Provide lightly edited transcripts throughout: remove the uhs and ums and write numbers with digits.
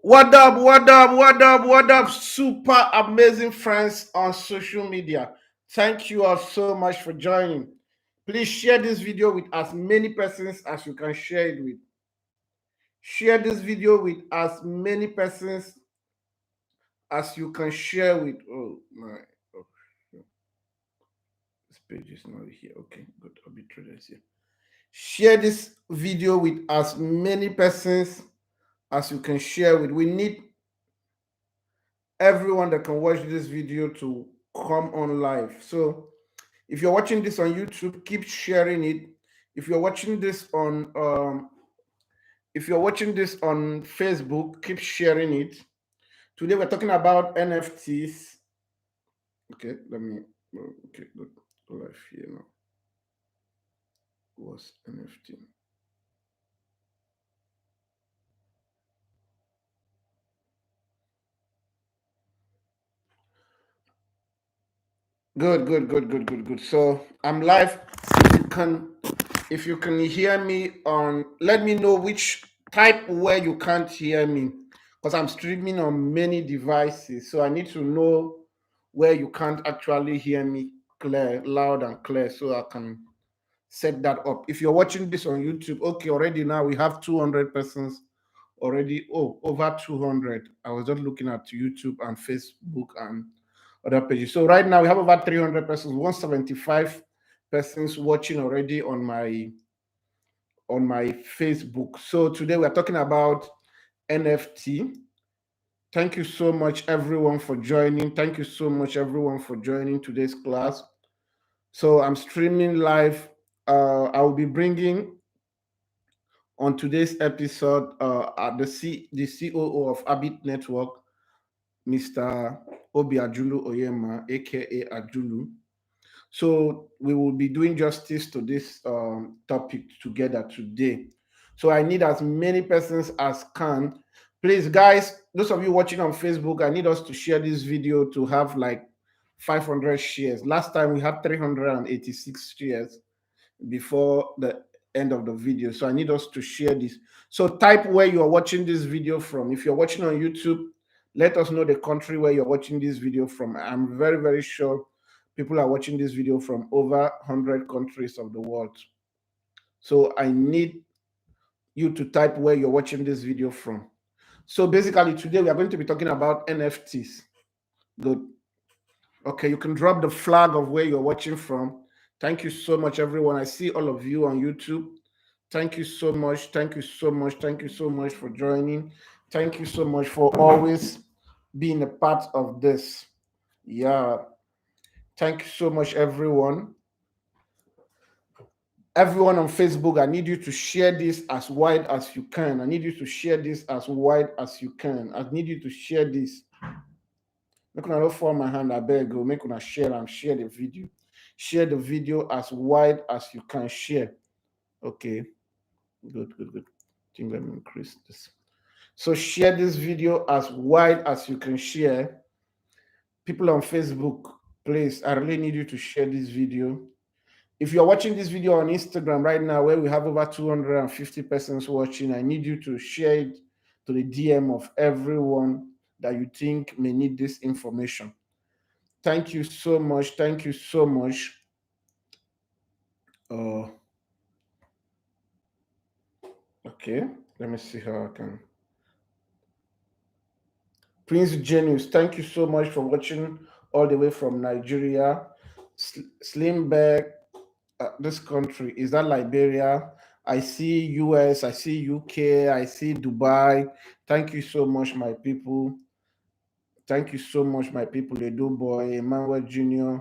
What up, what up, what up, what up, super amazing friends on social media. Thank you all so much for joining. Please share this video with as many persons as you can share it with. Share this video with as many persons as you can share with. Oh my, oh, this page is not here. Okay, good. I'll be through this here. Share this video with as many persons as you can share with. We need everyone that can watch this video to come on live. So if you're watching this on YouTube, keep sharing it. If you're watching this on Facebook, keep sharing it. Today we're talking about NFTs. Okay, let me okay, good. Live here now. What's NFT? Good. So I'm live. If you can hear me on, let me know which type where you can't hear me, because I'm streaming on many devices. So I need to know where you can't actually hear me loud and clear, so I can set that up. If you're watching this on YouTube, okay, already now we have 200 persons already. Oh, over 200. I was just looking at YouTube and Facebook and other pages. So right now we have over 300 persons, 175 persons watching already on my Facebook. So today we're talking about NFT. Thank you so much everyone for joining. Thank you so much everyone for joining today's class. So I'm streaming live. I will be bringing on today's episode the COO of Abit Network, Mr. Obi Ajulu Oyema, aka Ajulu. So we will be doing justice to this topic together today. So I need as many persons as can. Please, guys, those of you watching on Facebook, I need us to share this video to have like 500 shares. Last time we had 386 shares before the end of the video. So I need us to share this. So type where you are watching this video from. If you're watching on YouTube, let us know the country where you're watching this video from. I'm very, very sure people are watching this video from over 100 countries of the world. So I need you to type where you're watching this video from. So basically today we are going to be talking about NFTs. Good. Okay, you can drop the flag of where you're watching from. Thank you so much, everyone. I see all of you on YouTube. Thank you so much. Thank you so much. Thank you so much for joining. Thank you so much for always being a part of this. Yeah. Thank you so much, everyone. Everyone on Facebook, I need you to share this as wide as you can. I need you to share this as wide as you can. I need you to share this. Make una no fall my hand, I beg you. Make una share and share the video. Share the video as wide as you can share. Okay. Good. I think let me increase this. So share this video as wide as you can share. People on Facebook, please, I really need you to share this video. If you're watching this video on Instagram right now, where we have over 250 persons watching, I need you to share it to the DM of everyone that you think may need this information. Thank you so much. Thank you so much. Okay, let me see how I can. Prince Genius, thank you so much for watching all the way from Nigeria. Slimberg, this country, is that Liberia? I see US, I see UK, I see Dubai. Thank you so much, my people. Thank you so much, my people. Edo Boy, Emmanuel Jr.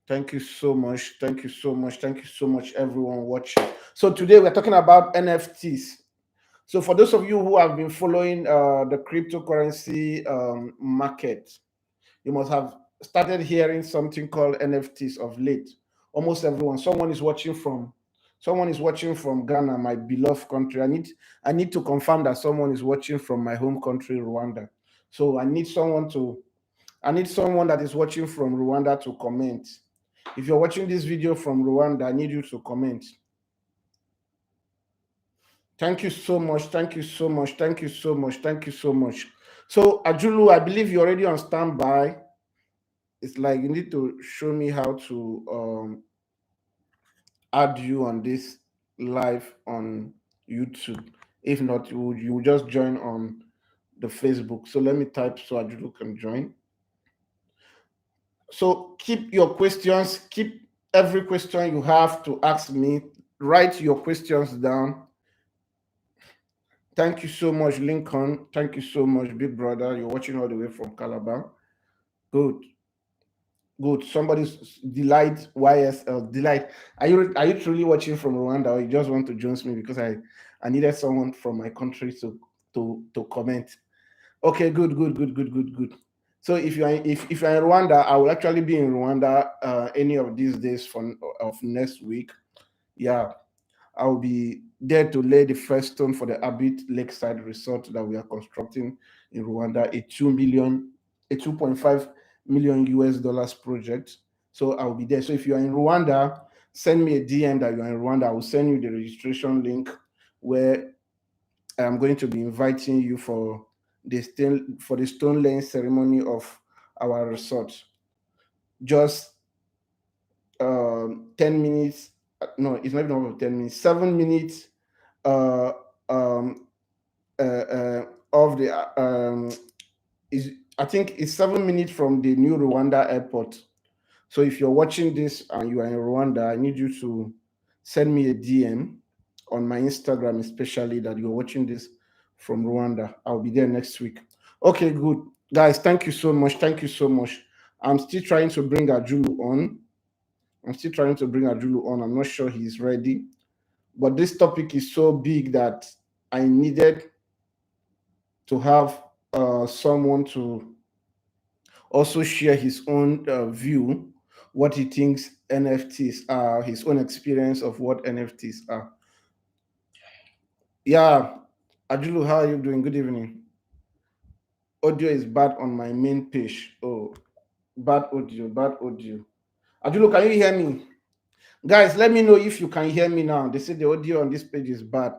Thank you so much. Thank you so much. Thank you so much, everyone watching. So today we're talking about NFTs. So for those of you who have been following the cryptocurrency market, you must have started hearing something called NFTs of late. Almost everyone. Someone is watching from Ghana, my beloved country. I need to confirm that someone is watching from my home country, Rwanda. So I need someone that is watching from Rwanda to comment. If you're watching this video from Rwanda, I need you to comment. Thank you so much. Thank you so much. Thank you so much. Thank you so much. So, Ajulu, I believe you're already on standby. It's like you need to show me how to add you on this live on YouTube. If not, you will just join on the Facebook. So let me type so Ajulu can join. So keep your questions, keep every question you have to ask me. Write your questions down. Thank you so much, Lincoln. Thank you so much, big brother. You're watching all the way from Calabar. Good. Good. Somebody's delight YSL delight. Are you truly watching from Rwanda, or you just want to join me because I needed someone from my country to comment? Okay, good, good, good, good, good, good. So if you're in Rwanda, I will actually be in Rwanda any of these days of next week. Yeah, I'll be there to lay the first stone for the Abit Lakeside Resort that we are constructing in Rwanda, a 2.5 million US dollars project. So I'll be there. So if you're in Rwanda, send me a DM that you're in Rwanda. I will send you the registration link where I'm going to be inviting you for the stone laying ceremony of our resort. Just 10 minutes. No, it's not even over 10 minutes. 7 minutes uh, um, of the is I think it's 7 minutes from the new Rwanda airport. So if you're watching this and you are in Rwanda, I need you to send me a DM on my Instagram, especially that you're watching this from Rwanda. I'll be there next week. Okay, good. Guys, thank you so much. Thank you so much. I'm still trying to bring Ajulu on. I'm not sure he's ready. But this topic is so big that I needed to have someone to also share his own view, what he thinks NFTs are, his own experience of what NFTs are. Yeah, Ajulu, how are you doing? Good evening. Audio is bad on my main page. Oh, bad audio, bad audio. Ajulu, can you hear me? Guys, let me know if you can hear me now. They say the audio on this page is bad.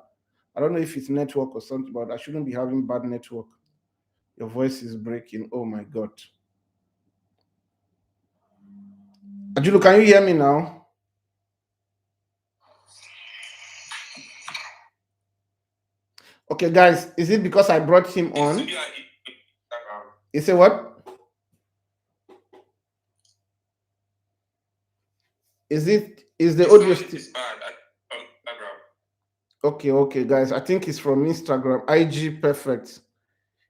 I don't know if it's network or something, but I shouldn't be having bad network. Your voice is breaking. Oh my God. Ajulu, can you hear me now? Okay, guys, is it because I brought him on? You say what? Is the audio still? Okay, guys. I think it's from Instagram. IG perfect.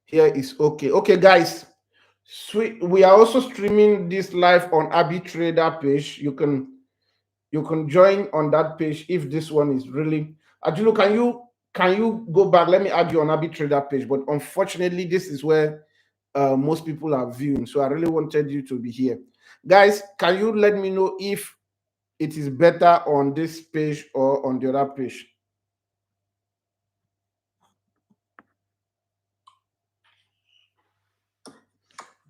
Here is okay. Okay, guys. We are also streaming this live on Trader page. You can join on that page if this one is really. Ajulu, can you go back? Let me add you on Trader page. But unfortunately, this is where most people are viewing. So I really wanted you to be here, guys. Can you let me know if it is better on this page or on the other page?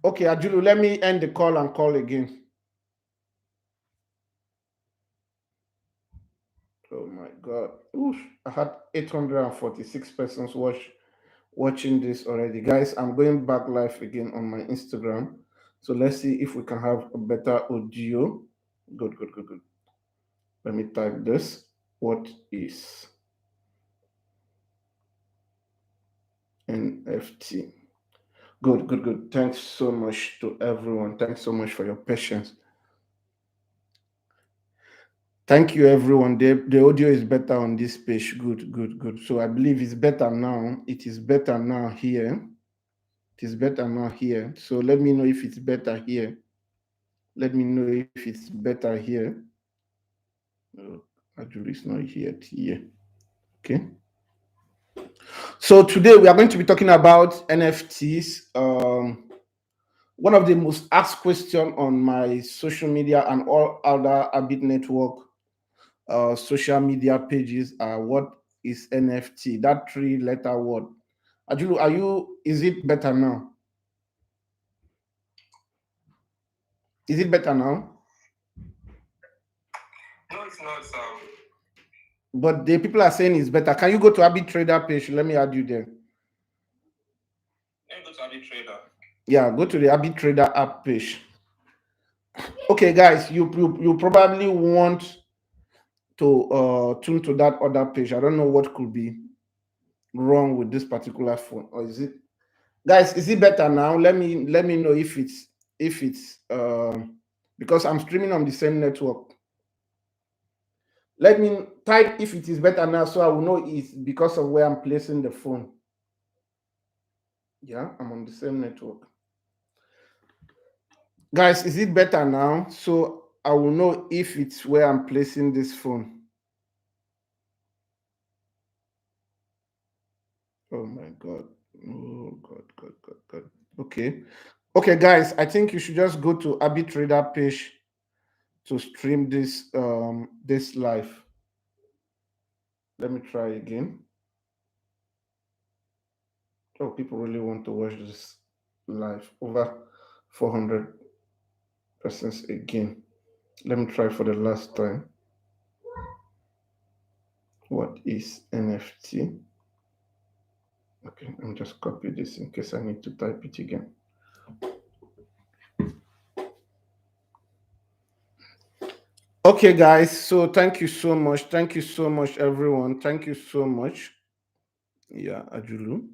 Okay, Ajulu, let me end the call and call again. Oh my God. Oof, I had 846 persons watching this already. Guys, I'm going back live again on my Instagram. So let's see if we can have a better audio. Good, good, good, good. Let me type this. What is NFT? Good, good, good. Thanks so much to everyone. Thanks so much for your patience. Thank you, everyone. The audio is better on this page. Good, good, good. So I believe it's better now. It is better now here. It is better now here. So let me know if it's better here. Let me know if it's better here. Actually, it's not here. Okay. So today we are going to be talking about NFTs. One of the most asked questions on my social media and all other Abit Network social media pages are what is NFT? That three-letter word. Ajulu, is it better now? Is it better now? No, it's not. But the people are saying it's better. Can you go to Arbitrader page? Let me add you there. Let me go to Arbitrader. Yeah, go to the Arbitrader app page. Okay, guys, you probably want to tune to that other page. I don't know what could be wrong with this particular phone, or is it, guys? Is it better now? Let me know if it's because I'm streaming on the same network. Let me type if it is better now, so I will know it's because of where I'm placing the phone. Yeah, I'm on the same network. Guys, is it better now? So I will know if it's where I'm placing this phone. Oh my God. Oh God. Okay. Okay, guys, I think you should just go to Arbitrator page to stream this this live. Let me try again. Oh, people really want to watch this live. Over 400 persons again. Let me try for the last time. What is NFT? Okay, let me just copy this in case I need to type it again. Okay, guys, so thank you so much. Thank you so much, everyone. Thank you so much. Yeah, Ajulu.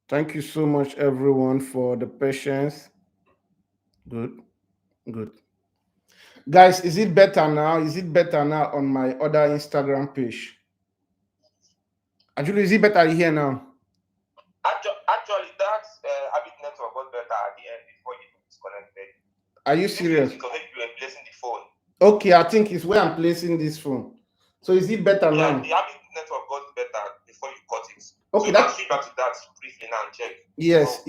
Thank you so much, everyone, for the patience. Good. Guys, is it better now? Is it better now on my other Instagram page? Ajulu, is it better here now? Actually, that Habit network got better at the end before you disconnected. Are you serious? You were placing the phone. Okay, I think it's where I'm placing this phone. So is it better now? The Habit network got better before you cut it. Okay, so switch back to that briefly now and check. Yes.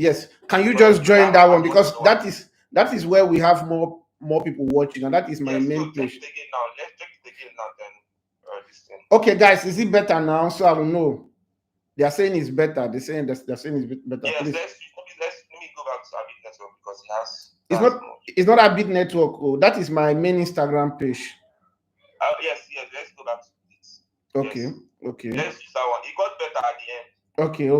Can you just join that one, because that is where we have more people watching, and that is my main page. Let's check it again now. Then this thing. Okay, guys, is it better now? So I will know. They are saying it's better. They're saying it's better. Yes, please. Let me go back to Habit network because it has. It's not a bit network. Oh, that is my main Instagram page. Yes. Let's go back to this. Okay. Let's use that one. It got better at the end.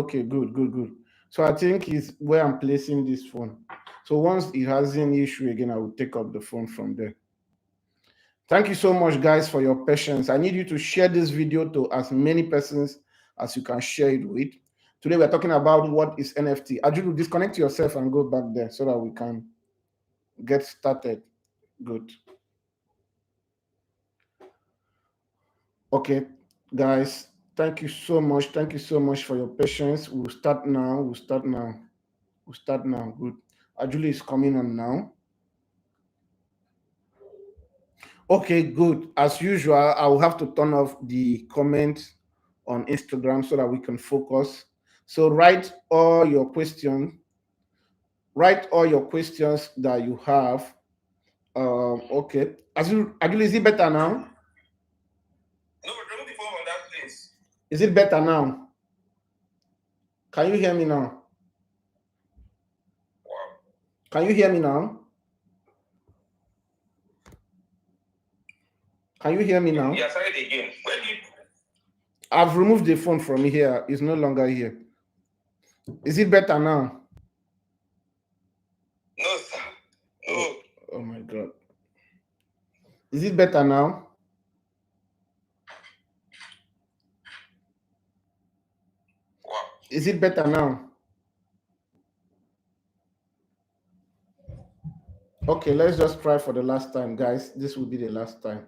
Okay. Good. So I think it's where I'm placing this phone. So once it has any issue again, I will take up the phone from there. Thank you so much, guys, for your patience. I need you to share this video to as many persons as you can share it with. Today, we're talking about what is NFT. Ajulu, disconnect yourself and go back there so that we can get started. Good. Okay, guys, thank you so much. Thank you so much for your patience. We'll start now. Good. Ajulu is coming on now. Okay, good. As usual, I will have to turn off the comments on Instagram so that we can focus. So write all your questions. Write all your questions that you have. Okay. Ajulu, is it better now? No, remove the phone from that place. Is it better now? Can you hear me now? Wow. Can you hear me now? Can you hear me now? Yeah, try it again. I've removed the phone from here. It's no longer here. Is it better now? No, sir. No. Oh my God. Is it better now? Wow. Is it better now? Okay, let's just try for the last time, guys. This will be the last time.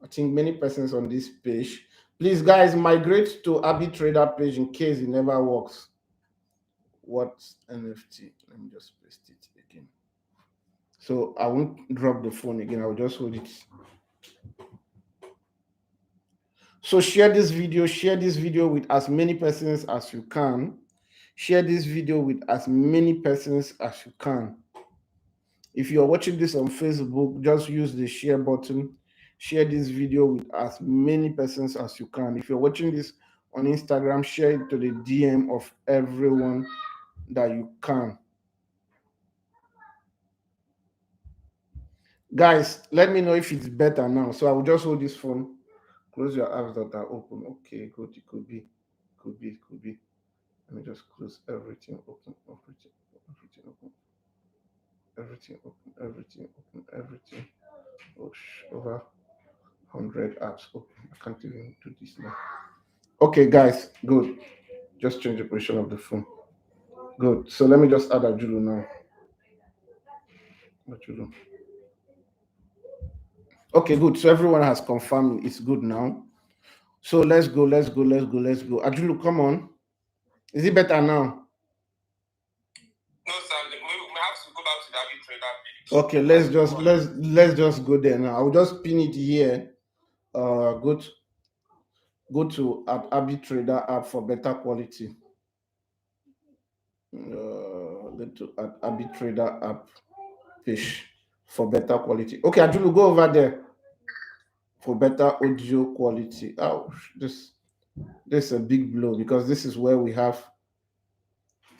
I think many persons on this page. Please, guys, migrate to Arbitrator page in case it never works. What's NFT? Let me just paste it again. So I won't drop the phone again. I'll just hold it. So share this video with as many persons as you can. Share this video with as many persons as you can. If you're watching this on Facebook, just use the share button. Share this video with as many persons as you can. If you're watching this on Instagram, share it to the DM of everyone that you can. Guys, let me know if it's better now. So I will just hold this phone Close your apps that are open. Okay, good. It could be. Could be. Could be. Let me just close everything open. Everything. Everything open. Everything open. Everything open. Everything. Oh, over 100 apps open. I can't even do this now. Okay, guys. Good. Just change the position of the phone. Good. So let me just add Ajulu now. Ajulu. Okay, good. So everyone has confirmed it's good now. So let's go. Let's go. Let's go. Let's go. Ajulu, come on. Is it better now? No, sir. We have to go back to the arbitrator page. Okay, let's just go there now. I'll just pin it here. Go to at arbitrator app for better quality. Go to at arbitrator app page for better quality. Okay, Ajulu, go over there for better audio quality. Oh, this is a big blow because this is where we have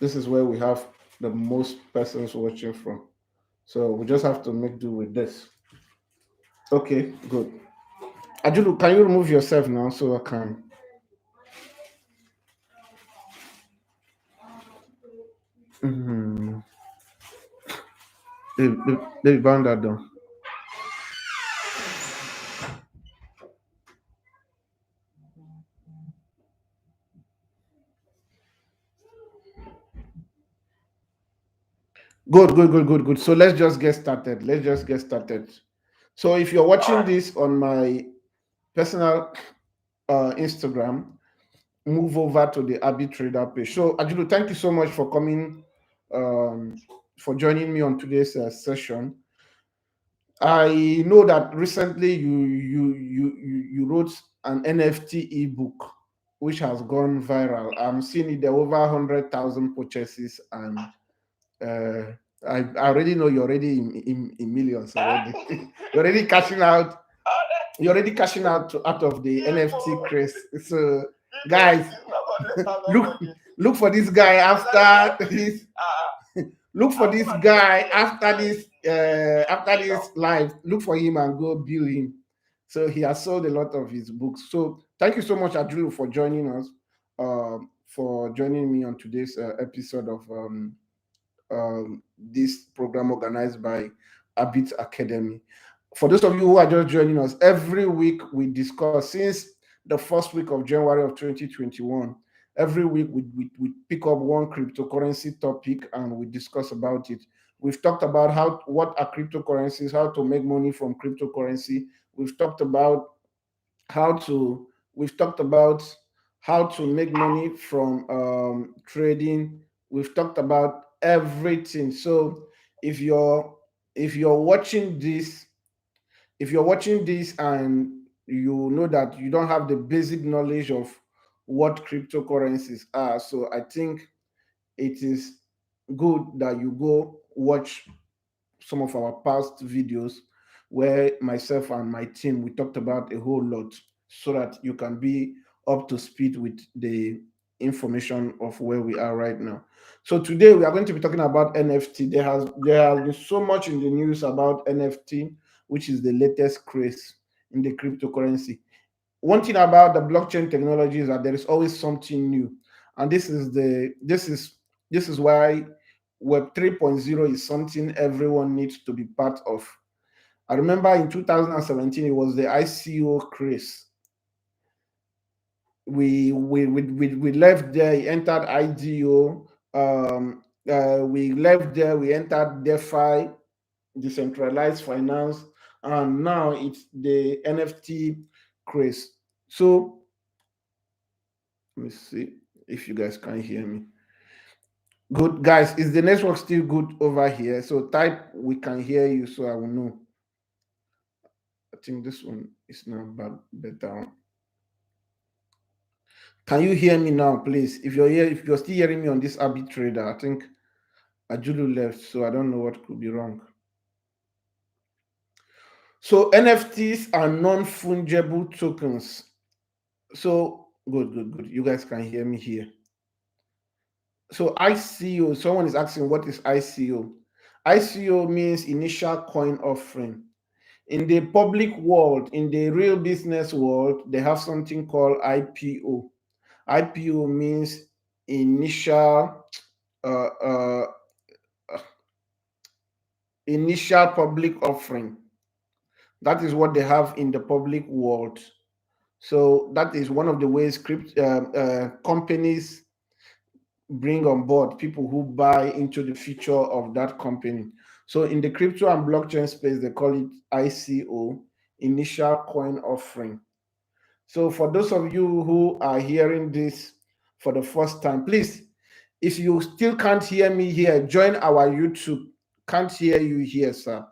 the most persons watching from. So we just have to make do with this. Okay, good. Ajulu, can you remove yourself now so I can? Mm-hmm. They bound that down. Good. So let's just get started. So if you're watching this on my personal Instagram, move over to the arbitrator page. So Ajulu, thank you so much for coming, for joining me on today's session. I know that recently you wrote an NFT ebook which has gone viral. I'm seeing it there over 100,000 purchases, and I already know you're already in millions already. You're already cashing out. You're already cashing out out of the NFT craze. So guys, look for this guy after this. Look for this guy after this live. Look for him and go bill him. So he has sold a lot of his books. So thank you so much, Ajulu, for joining us, for joining me on today's episode of this program organized by Abit Academy. For those of you who are just joining us, every week we discuss, since the first week of January of 2021, every week we pick up one cryptocurrency topic and we discuss about it. We've talked about what are cryptocurrencies, how to make money from cryptocurrency. We've talked about we've talked about how to make money from trading. We've talked about everything. So if you're watching this, and you know that you don't have the basic knowledge of what cryptocurrencies are, so I think it is good that you go watch some of our past videos where myself and my team we talked about a whole lot, so that you can be up to speed with the information of where we are right now. So today we are going to be talking about NFT. There has been so much in the news about NFT, which is the latest craze in the cryptocurrency. One thing about the blockchain technology is that there is always something new, and this is why Web 3.0 is something everyone needs to be part of. I remember in 2017 it was the ICO craze. We left there, entered IDO. We left there, we entered DeFi, decentralized finance, and now it's the NFT craze. So let me see if you guys can hear me. Good, guys. Is the network still good over here? So type we can hear you, so I will know. I think this one is not bad, better. Can you hear me now, please? If you're still hearing me on this arbitrator, I think Ajulu left, so I don't know what could be wrong. So NFTs are non-fungible tokens. So good. You guys can hear me here. So ICO, someone is asking what is ICO? ICO means initial coin offering. In the public world, in the real business world, they have something called IPO. IPO means initial uh, uh, initial public offering. That is what they have in the public world. So that is one of the ways companies bring on board people who buy into the future of that company. So in the crypto and blockchain space, they call it ICO, initial coin offering. So for those of you who are hearing this for the first time, please, if you still can't hear me here, join our YouTube. Can't hear you here, sir.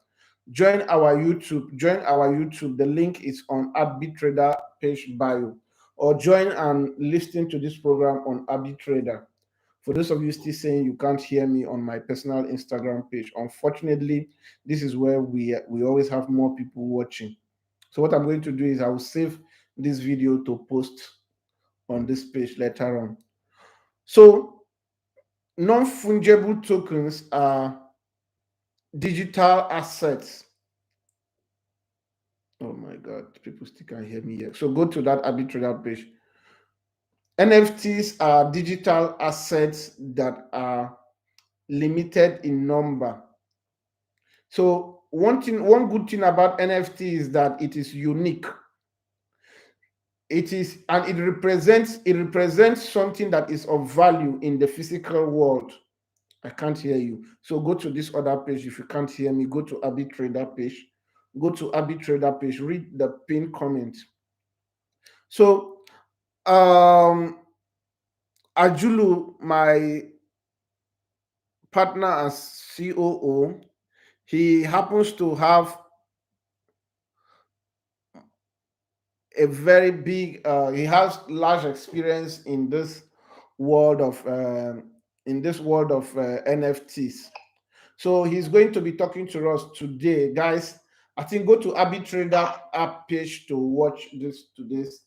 Join our YouTube. Join our YouTube. The link is on Arbitrader page bio. Or join and listen to this program on Arbitrader. For those of you still saying you can't hear me on my personal Instagram page, unfortunately, this is where we always have more people watching. So what I'm going to do is I will save this video to post on this page later on. So non-fungible tokens are digital assets. Oh my God, people still can't hear me yet. So go to that arbitrator page. NFTs are digital assets that are limited in number. So one good thing about NFT is that it is unique. It is, and it represents something that is of value in the physical world. I can't hear you. So go to this other page. If you can't hear me, go to Arbitrator page. Go to Arbitrator page. Read the pinned comment. So Ajulu, my partner as COO, he happens to have a very big. He has large experience in this world of NFTs. So he's going to be talking to us today, guys. I think go to Arbitrator app page to watch today's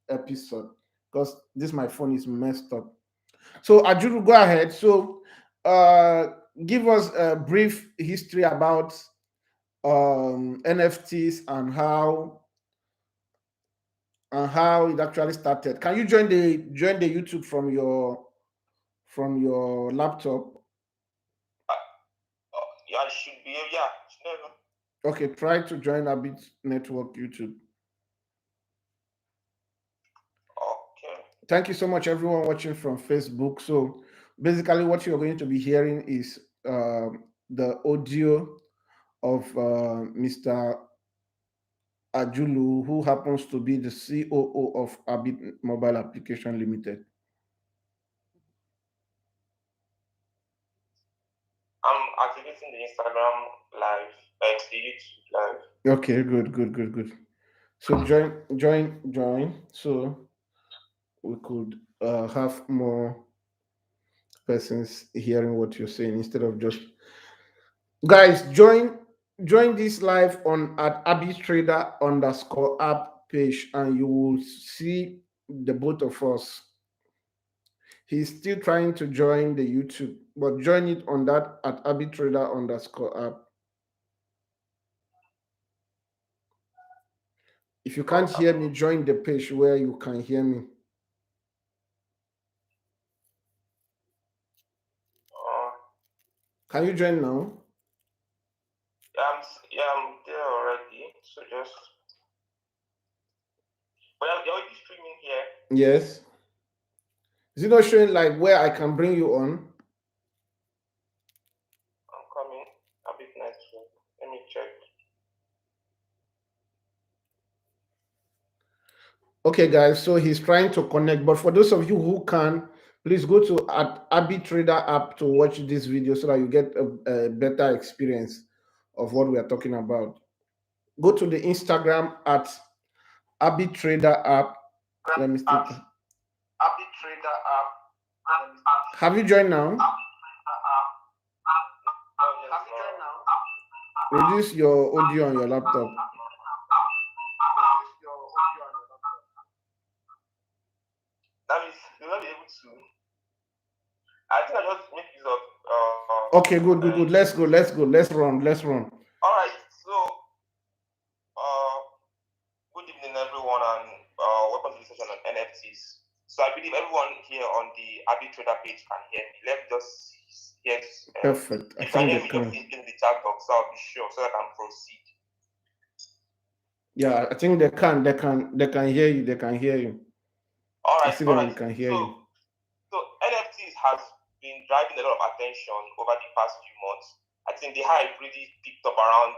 episode because this my phone is messed up. So Ajuru, go ahead. So give us a brief history about NFTs and how it actually started. Can you join the YouTube from your laptop? Yeah, it should be. Yeah. Okay, try to join Abit Network YouTube. Okay. Thank you so much, everyone watching from Facebook. So basically, what you're going to be hearing is the audio of Mr. Ajulu, who happens to be the COO of Abit Mobile Application Limited. I'm activating the Instagram live and the YouTube live. Okay, good. So join. So we could have more persons hearing what you're saying instead of just guys join this live on at arbitrator underscore app page and you will see the both of us. He's still trying to join the YouTube, but join it on that at arbitrator underscore app. If you can't hear me, join the page where you can hear me. Can you join now? I'm there already. So just. But you're already streaming here. Yes. Is it not showing like where I can bring you on? I'm coming. A bit network. Let me check. Okay, guys. So he's trying to connect, but for those of you who can, please go to Arbitrator app to watch this video so that you get a better experience of what we are talking about. Go to the Instagram at Arbitrator app. Let me see. Arbitrator app. Have you joined now? Reduce your audio on your laptop. That means you'll not be able to. I think I just make use of. Okay, good. Let's go. Let's run. All right. So sure that page can hear me. Let me just yes. Perfect. If you can hear me, just in the chat box, so I'll be sure so I can proceed. Yeah, I think they can hear you. They can hear you. All right, all right. They can hear you. So NFTs has been driving a lot of attention over the past few months. I think the hype really picked up around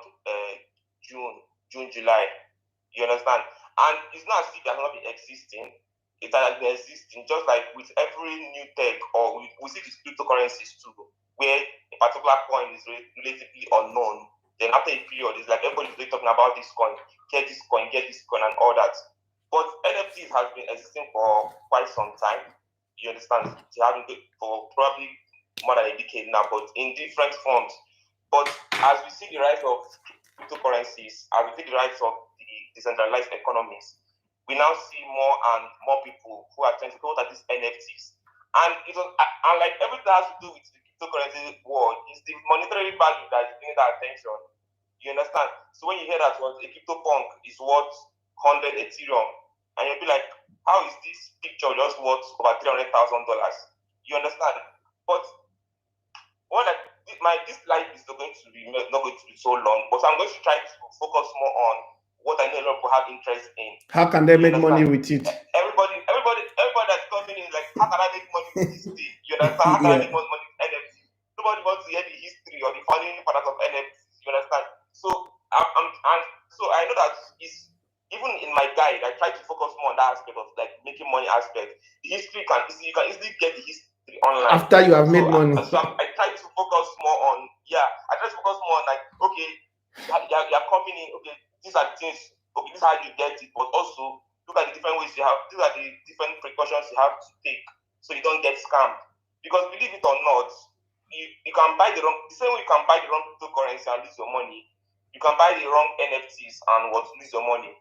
June, July. You understand? And it's not as if it has not been existing. It has been existing, just like with every new tech, or we see these cryptocurrencies too, where a particular coin is relatively unknown. Then after a period, it's like everybody's really talking about this coin, get this coin, and all that. But NFTs has been existing for quite some time. You understand? They have been for probably more than a decade now, but in different forms. But as we see the rise of cryptocurrencies, as we see the rise of the decentralized economies, we now see more and more people who are trying to go at these NFTs. And it was, and like everything that has to do with the cryptocurrency world, is the monetary value that is bringing that attention. You understand? So when you hear that what a CryptoPunk is worth 100 Ethereum, and you'll be like, how is this picture just worth over $300,000? You understand? But what this life is not going to be so long, but I'm going to try to focus more on what I know a lot of people have interest in. How can they make money with it? Everybody that's coming in like, how can I make money with this thing? You understand? How can I make money with NFTs? Nobody wants to hear the history or the founding fathers of NFTs. You understand? So so I know that is even in my guide, I try to focus more on that aspect of like making money aspect. The history you can easily get the history online after you have made money. I try to focus more on like, okay, you're coming in, okay, these are the things, okay, this is how you get it, but also look at the different ways you have, these are the different precautions you have to take so you don't get scammed. Because believe it or not, you can buy the same way you can buy the wrong cryptocurrency and lose your money, you can buy the wrong NFTs and lose your money.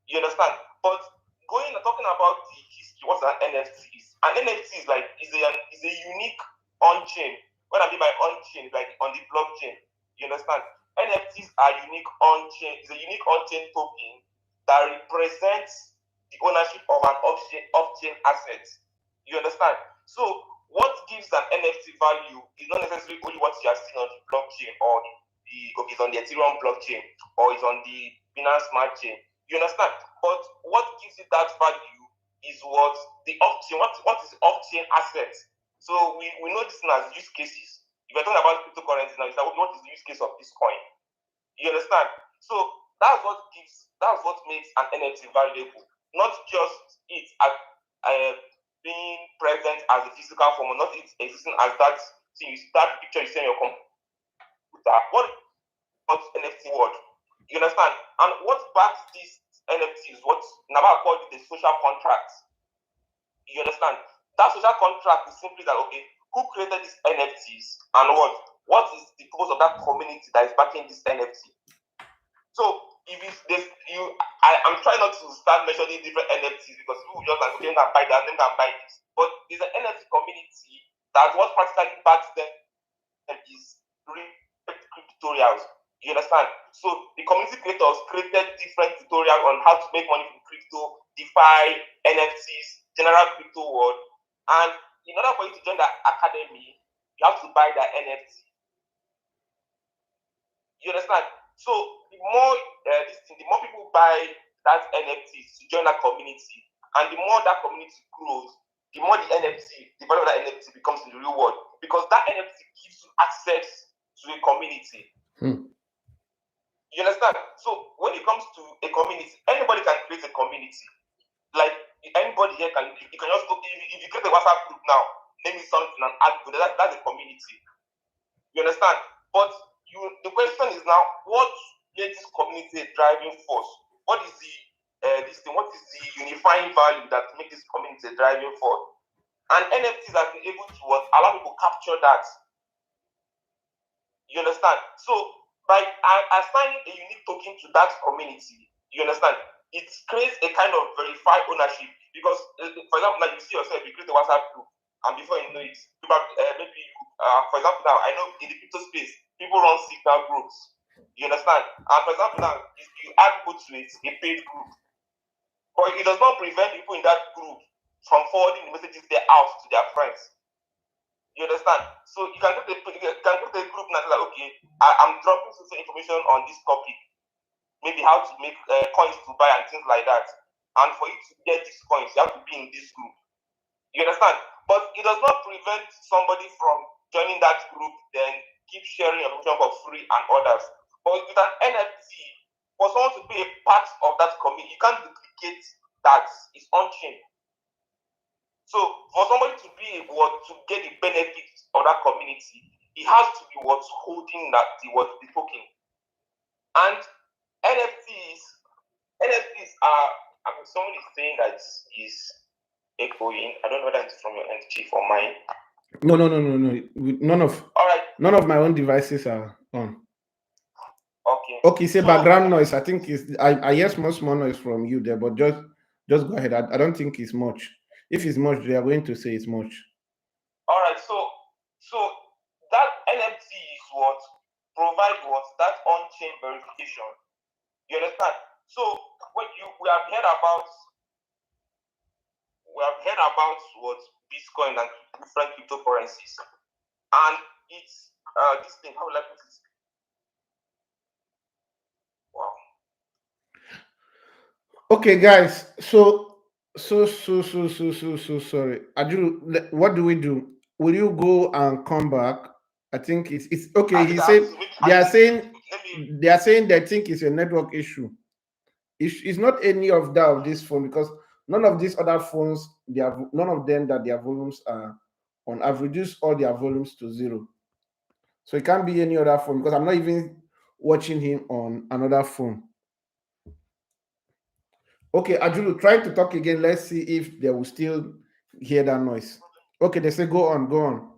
You understand? But talking about the history, what's an NFT is? An NFT is like is a unique on-chain. What I mean by on-chain, like on the blockchain. You understand? NFTs are unique on-chain. It's a unique on-chain token that represents the ownership of an off-chain asset. You understand? So what gives an NFT value is not necessarily only what you are seeing on the blockchain or it's on the Ethereum blockchain or it's on the Binance Smart Chain. You understand? But what gives it that value is what the off-chain, what is off-chain assets. So we know this as use cases. If you're talking about cryptocurrency now, it's like, what is the use case of this coin? You understand? So that's what makes an NFT valuable. Not just it being present as a physical form, or not it existing as that thing, that picture you see on your computer. What's NFT world? You understand? And what backs these NFTs, what Naba called it a social contract. You understand? That social contract is simply that, okay, who created these NFTs and what is the purpose of that community that is backing this NFT? So if it's this, I'm trying not to start mentioning different NFTs because people just like, okay, can buy that, then can buy this. But there's an NFT community that what practically backs them is tutorials. You understand? So the community creators created different tutorials on how to make money from crypto, DeFi, NFTs, general crypto world. And in order for you to join that academy, you have to buy that NFT. You understand? So the more people buy that NFTs to join that community, and the more that community grows, the more the value of that NFT becomes in the real world, because that NFT gives you access to a community. You understand? So when it comes to a community, anybody can create a community. Like anybody here you can just go, if you create a WhatsApp group now, name it something and add to that's a community. You understand? But the question is now, what makes this community a driving force? What is what is the unifying value that makes this community a driving force? And NFTs have been able to allow people to capture that. You understand? So by assigning a unique token to that community, you understand, it creates a kind of verified ownership. Because, for example, now you see yourself, you create a WhatsApp group, and before you know it, maybe for example, now I know in the crypto space, people run signal groups. You understand? And for example, now if you add people to it, a paid group, but it does not prevent people in that group from forwarding the messages they out to their friends. You understand? So you can create a group now like, okay, I'm dropping some information on this topic, maybe how to make coins to buy and things like that. And for you to get these coins, you have to be in this group. You understand? But it does not prevent somebody from joining that group, then keep sharing information for free and others. But with an NFT, for someone to be a part of that community, you can't duplicate that. It's on-chain. So for somebody to be able to get the benefits of that community, he has to be what's holding that the token. And NFTs are, I mean, someone is saying that is echoing. I don't know whether it's from your end, Chief, or mine. No. None of my own devices are on. Okay, say so, background noise. I think I hear small noise from you there, but just go ahead. I don't think it's much. If it's much, they are going to say it's much. All right, so that NFT is what provide that on-chain verification. You understand? So when we have heard about what Bitcoin and different cryptocurrencies, and it's this thing. How would I put it? Wow. Okay, guys. So sorry. Aju, what do we do? Will you go and come back? I think it's okay. He said they are saying they think it's a network issue. It's not any of that of this phone, because none of these other phones, none of them that their volumes are on. I've reduced all their volumes to 0. So it can't be any other phone, because I'm not even watching him on another phone. Okay, Ajulu, try to talk again. Let's see if they will still hear that noise. Okay, they say go on. All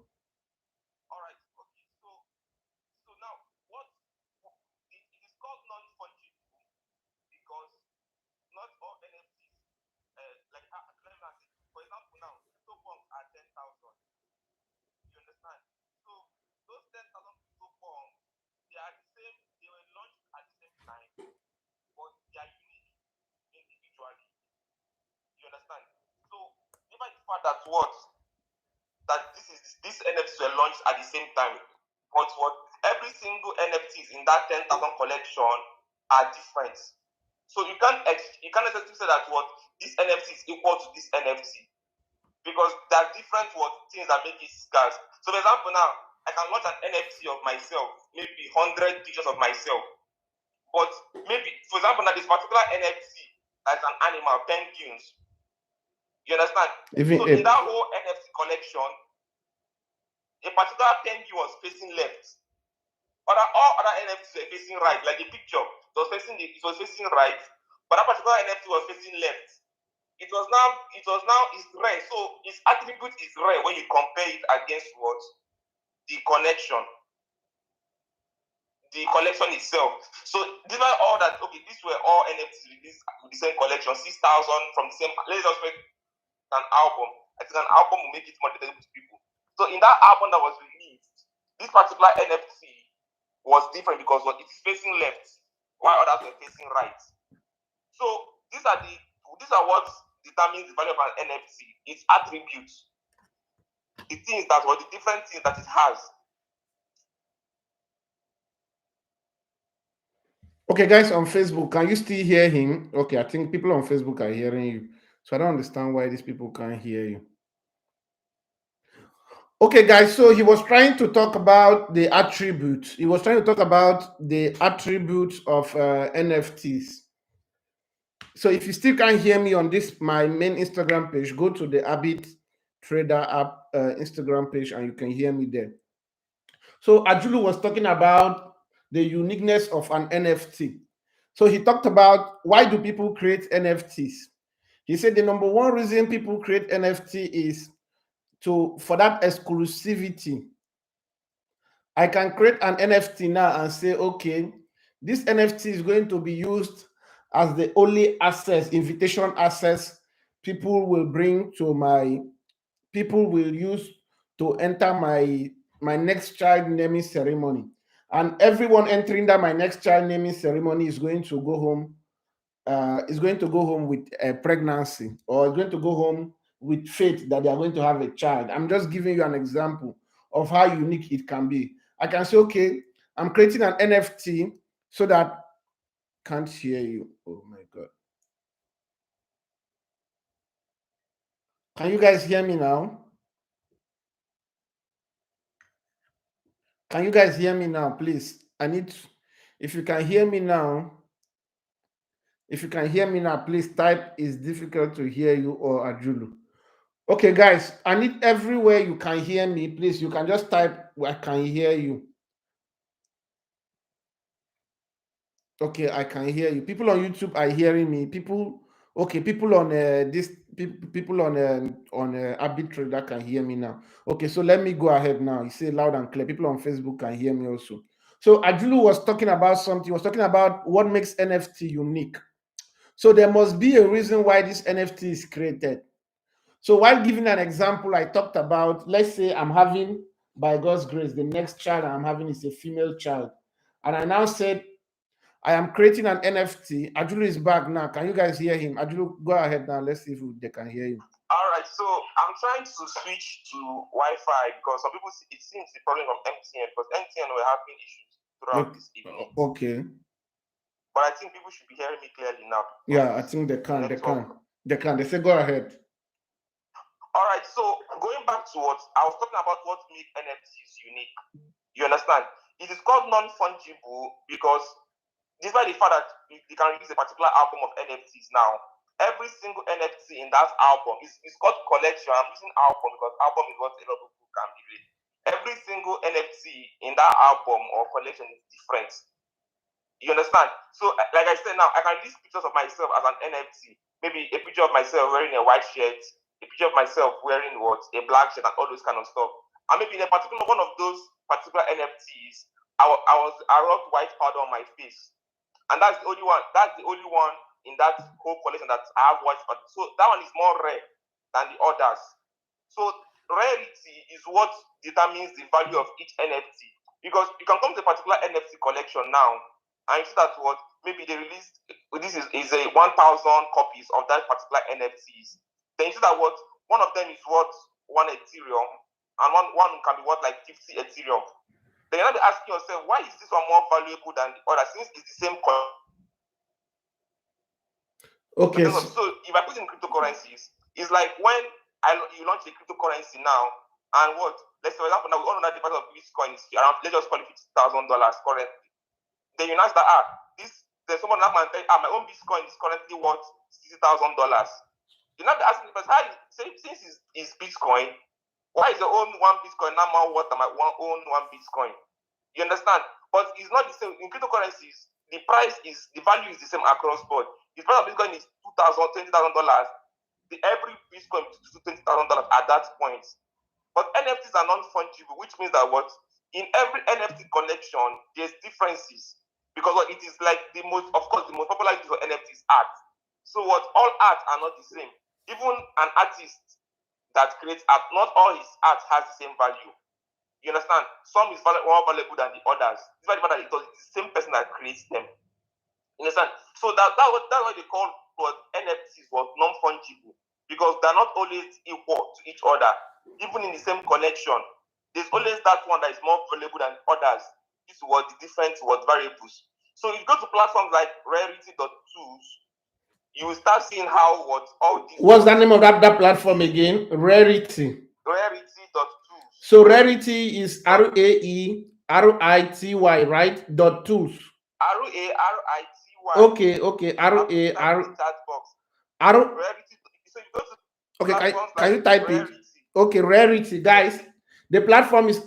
right. Okay. So now it is called non-fungible because not all NFTs for example now crypto are 10,000. You understand? So those 10,000 crypto they are the same. They were launched at the same time, but they are unique individually. You understand? So never the fact that these NFTs were launched at the same time, but every single NFTs in that 10,000 collection are different. So you can't necessarily say that this NFT is equal to this NFT, because there are different things that make it scarce. So for example, now I can launch an NFT of myself, maybe 100 pictures of myself, but maybe for example now this particular NFT as an animal, penguins. You understand? So in that whole NFT collection, a particular penguin was facing left. All other NFTs were facing right, like the picture. It was facing right, but that particular NFT was facing left. It was now it's rare. So its attribute is rare when you compare it against the connection. The collection itself. So these were all that. Okay, these were all NFTs released with the same collection, 6,000 from the same. Let's just make an album. I think an album will make it more detailed to people. So in that album that was released, this particular NFT was different because it is facing left, while others were facing right. So these are what determines the value of an NFT. Its attributes, the things that the different things that it has. Okay, guys on Facebook, can you still hear him? Okay, I think people on Facebook are hearing you. So I don't understand why these people can't hear you. Okay, guys, so he was trying to talk about the attributes. He was trying to talk about the attributes of NFTs. So if you still can't hear me on my main Instagram page, go to the Abit Trader app Instagram page and you can hear me there. So Ajulu was talking about the uniqueness of an NFT. So he talked about why do people create NFTs. He said the number one reason people create NFT is for that exclusivity. I can create an NFT now and say, okay, this NFT is going to be used as the only access, invitation access people will use to enter my next child naming ceremony. And everyone entering that my next child naming ceremony is going to go home with a pregnancy, or is going to go home with faith that they are going to have a child. I'm just giving you an example of how unique it can be. I can say, okay, I'm creating an NFT so that can't hear you. Oh my God. Can you guys hear me now? Can you guys hear me now, please? If you can hear me now, please type "is difficult to hear you" or Ajulu. Okay, guys, I need everywhere you can hear me, please. You can just type "I can hear you." Okay, I can hear you. People on YouTube are hearing me. People on people on arbitrary that can hear me now. Okay, so let me go ahead now. You say loud and clear. People on Facebook can hear me also. So Ajulu was talking about something. He was talking about what makes NFT unique. So there must be a reason why this NFT is created. So while giving an example, I talked about, let's say I'm having, by God's grace, the next child I'm having is a female child. And I now said, I am creating an NFT. Ajulu is back now. Can you guys hear him? Ajulu, go ahead now. Let's see if they can hear you. All right, so I'm trying to switch to Wi-Fi because some people, it seems the problem of MTN, because MTN were having issues throughout this evening. Okay. But I think people should be hearing me clearly now. Yeah, I think they can. They say go ahead. All right, so going back to what I was talking about, what makes NFTs unique. You understand? It is called non-fungible because despite the fact that you can release a particular album of NFTs now, every single NFT in that album is called collection. I'm using album because album is what a lot of people can be read. Every single NFT in that album or collection is different. You understand? So, like I said now, I can release pictures of myself as an NFT. Maybe a picture of myself wearing a white shirt, a picture of myself wearing a black shirt, and all those kind of stuff. And maybe in a particular one of those particular NFTs, I rubbed white powder on my face. And that's the only one. That's the only one in that whole collection that I have watched. So that one is more rare than the others. So rarity is what determines the value of each NFT. Because you can come to a particular NFT collection now, and you see that what maybe they released this is a 1,000 copies of that particular NFTs. Then you see that what one of them is worth 1 Ethereum, and one can be worth like 50 Ethereum. Then you're not asking yourself, why is this one more valuable than the other since it's the same coin? Okay. So if I put in cryptocurrencies, it's like when you launch a cryptocurrency now, and what? Let's say, for example, now we all know that the price of Bitcoin is around, let's just call it $50,000 currently. Then you know that there's someone that might say, my own Bitcoin is currently worth $60,000. You're not asking the person, since it's Bitcoin, why is your own one Bitcoin now more worth than my own one Bitcoin? You understand? But it's not the same. In cryptocurrencies, the value is the same across board. The price of Bitcoin is $2,000, $20,000. Every Bitcoin is $20,000 at that point. But NFTs are non-fungible, which means that in every NFT collection, there's differences. Because it is like the most popular use of NFT is art. So all art are not the same. Even an artist that creates art, not all his art has the same value. You understand? Some is more valuable than the others. Despite the fact that it's the same person that creates them. You understand? So that's what they call NFTs non-fungible, because they're not always equal to each other. Even in the same collection, there's always that one that is more valuable than others. This is the different variables. So if you go to platforms like rarity.tools, you will start seeing how all these. What's the name of that platform again? Rarity. Rarity.tools. So rarity is RAERITY, right? .tools. RARITY. Okay. Rarity. So you go to okay, can you type it? Okay, rarity, guys. The platform is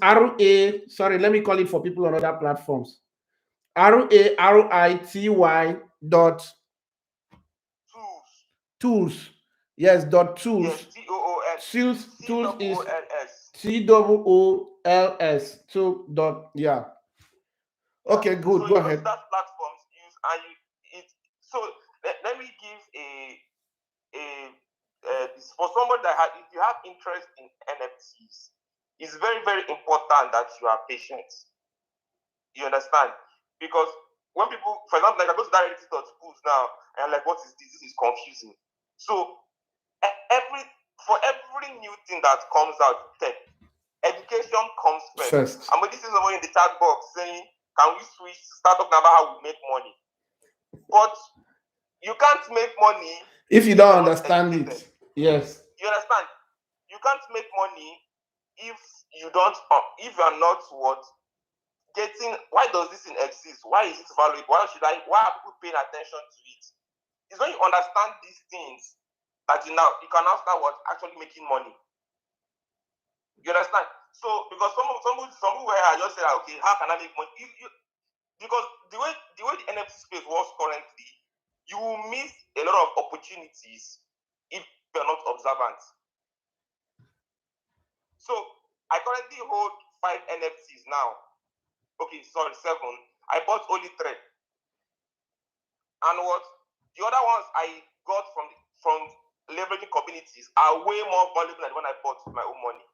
sorry, let me call it for people on other platforms. RARITY tools. Yes, .tools. Tools is TOOLS. So yeah. Okay, good. So go ahead. That platforms use so let me give for somebody if you have interest in NFTs, it's very, very important that you are patient. You understand? Because when people, for example, like I go to rarity.tools now, and I'm like, what is this? This is confusing. So for every new thing that comes out tech, education comes first. First. I'm already seeing someone in the chat box saying, can we start talking about how we make money? But you can't make money if you don't understand it. Yes. You understand? You can't make money if you don't, if you are not what? Getting, why does this thing exist? Why is it valuable? Why are people paying attention to it? It's when you understand these things that you can now start what? Actually making money. You understand? So, because some people are just saying, okay, how can I make money? Because the way the NFT space works currently, you will miss a lot of opportunities if you're not observant. So I currently hold 5 NFTs now. Okay, sorry, 7. I bought only 3. And what the other ones I got from leveraging communities are way more valuable than when I bought with my own money.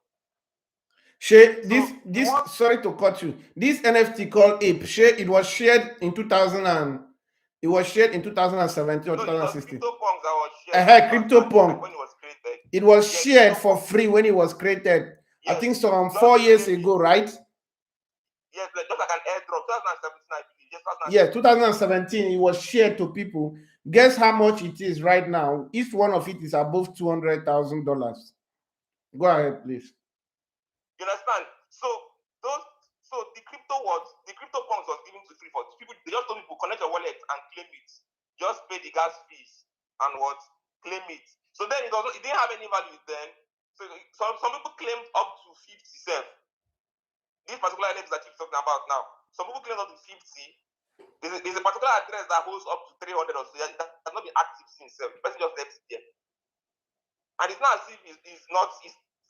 Sorry to cut you. This NFT called Ape, it was shared in 2000 and it was shared in 2017 or 2016. CryptoPunks that was shared. CryptoPunk. When it was created. It was shared for free when it was created. Yes. I think some 4 years ago, right? Yes, just like an airdrop. 2017, I believe. Yes, 2017. It was shared to people. Guess how much it is right now? Each one of it is above $200,000. Go ahead, please. You understand? So the CryptoPunks was given to free for people. They just told people connect your wallet and claim it. Just pay the gas fees and what? Claim it. So then it didn't have any value then. So some people claimed up to 50 cents. This particular NFT that you're talking about now. Some people claimed up to 50. There's a particular address that holds up to 300 or so. That has not been active since. The person just left it there. And it's not as if it's still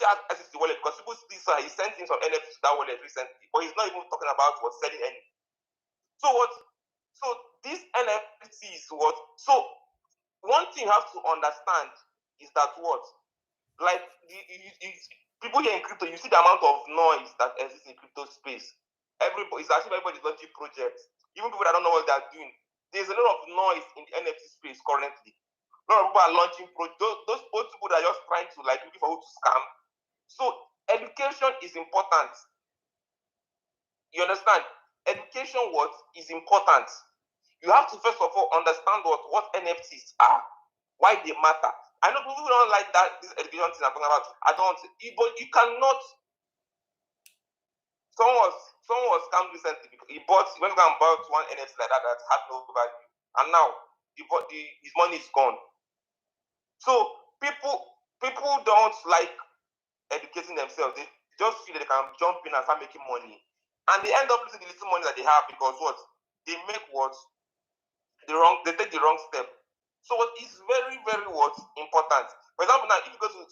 has access to the wallet, because people still he sent in some NFTs to that wallet recently, but he's not even talking about what's selling any. So these NFTs so one thing you have to understand is that like people here in crypto, you see the amount of noise that exists in crypto space. It's as if everybody's launching projects. Even people that don't know what they're doing. There's a lot of noise in the NFT space currently. A lot of people are launching projects. Those people that are just trying to looking for who to scam. So education is important. You understand? Education is important. You have to first of all understand what NFTs are, why they matter. I know people don't like this education thing I'm talking about. I don't, but you cannot. Someone was scammed recently because he went and bought one NFT like that had no value, and now his money is gone. So people don't like educating themselves. They just feel that they can jump in and start making money, and they end up losing the little money that they have because they make they take the wrong step. So what is very, very important. For example, now if you go to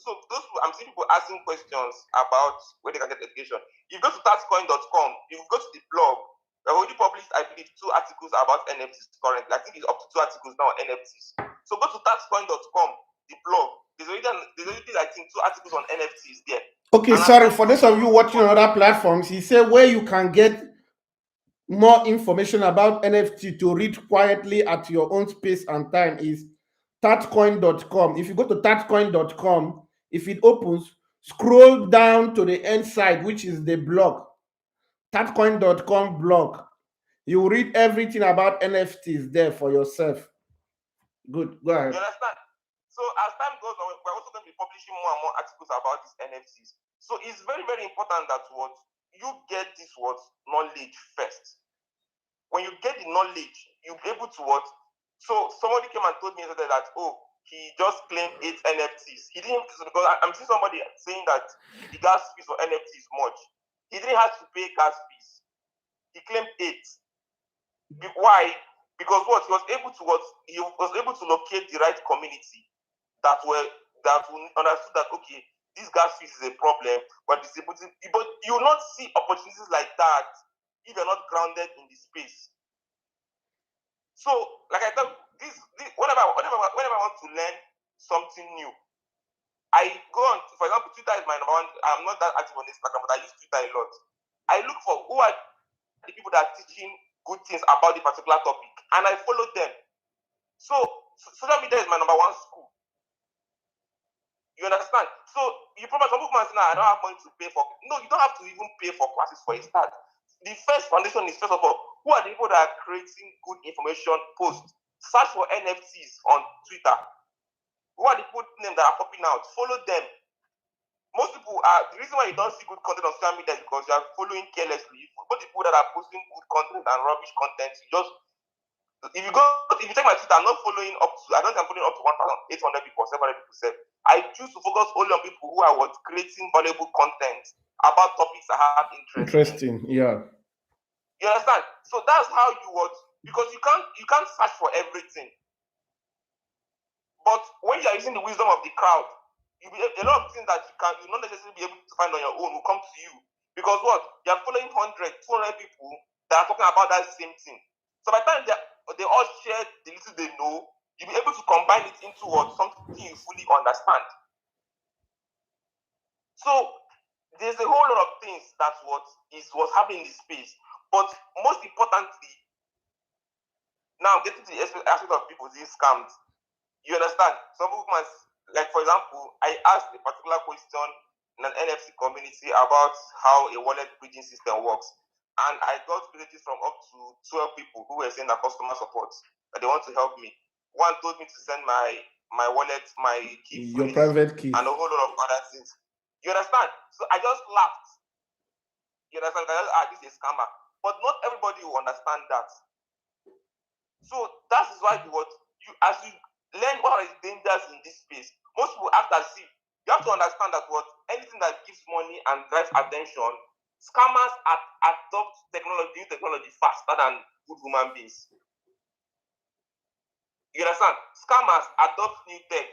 I'm seeing people asking questions about where they can get education. If you go to taxcoin.com, if you go to the blog, we already published, I believe, 2 articles about NFTs currently. I think it's up to 2 articles now on NFTs. So go to taxcoin.com, the blog. There's already I think 2 articles on NFTs there. Okay, sorry, for those of you watching on other platforms, he said where you can get more information about NFT to read quietly at your own space and time is tatcoin.com. If you go to tatcoin.com, if it opens, scroll down to the end side, which is the blog, tatcoin.com blog. You read everything about NFTs there for yourself. Good, go ahead. You understand? So as time goes on, we're also going to be publishing more and more articles about these NFTs. So it's very, very important that you get this knowledge first. When you get the knowledge, you'll be able to So somebody came and told me that he just claimed 8 NFTs. He didn't, because I'm seeing somebody saying that the gas fees for NFT is much. He didn't have to pay gas fees. He claimed 8. Why? Because he was able to locate the right community that understood that this gas fees is a problem, but you will not see opportunities like that if you're not grounded in the space. So, like I thought, whenever I want to learn something new, I go on. For example, Twitter is my number one. I'm not that active on Instagram, but I use Twitter a lot. I look for who are the people that are teaching good things about the particular topic, and I follow them. So social media is my number one school. You understand? So you probably some people might say, I don't have money to pay for. No, you don't have to even pay for classes for a start. The first foundation is, first of all, who are the people that are creating good information posts? Search for NFTs on Twitter. Who are the people names that are popping out? Follow them. Most people are, the reason why you don't see good content on social media is because you are following carelessly. But the people that are posting good content and rubbish content, you just, if you take my Twitter, I'm not following up to, I don't think I'm following up to 1,800 people, 700 people said. I choose to focus only on people who are creating valuable content about topics I have interest Interesting, yeah. You understand? So that's how you because you can't search for everything. But when you are using the wisdom of the crowd, a lot of things that you not necessarily be able to find on your own will come to you. Because you are following 100, 200 people that are talking about that same thing. So by the time they all share the little they know, you'll be able to combine it into something you fully understand. So there's a whole lot of things that's what's happening in this space. But most importantly, now getting to the aspect of people being scammed. You understand? Some people must, like for example, I asked a particular question in an NFT community about how a wallet bridging system works. And I got messages from up to 12 people who were saying that customer support, that they want to help me. One told me to send my wallet, my key your phrase, private key, and a whole lot of other things. You understand? So I just laughed. You understand? This is a scammer. But not everybody will understand that. So that is why as you learn what are the dangers in this space, most people act as if you have to understand that anything that gives money and drives attention, scammers adopt new technology faster than good human beings. You understand? Scammers adopt new tech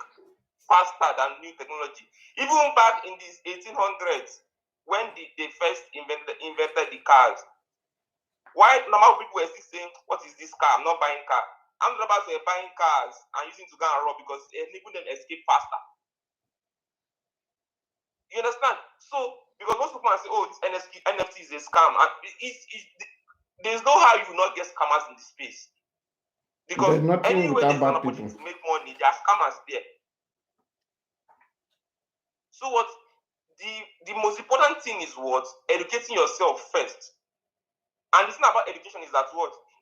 faster than new technology. Even back in these 1800s, when they first invented the cars, why normal people were still saying, what is this car? I'm not buying car. And robbers were buying cars and using to go and rob because it enabled them escape faster. You understand? So, because most people say, oh, this NFT is a scam. And there's no how you will not get scammers in this space. Because anywhere there's an opportunity to make money, there are scammers there. So the most important thing is educating yourself first. And the thing about education is that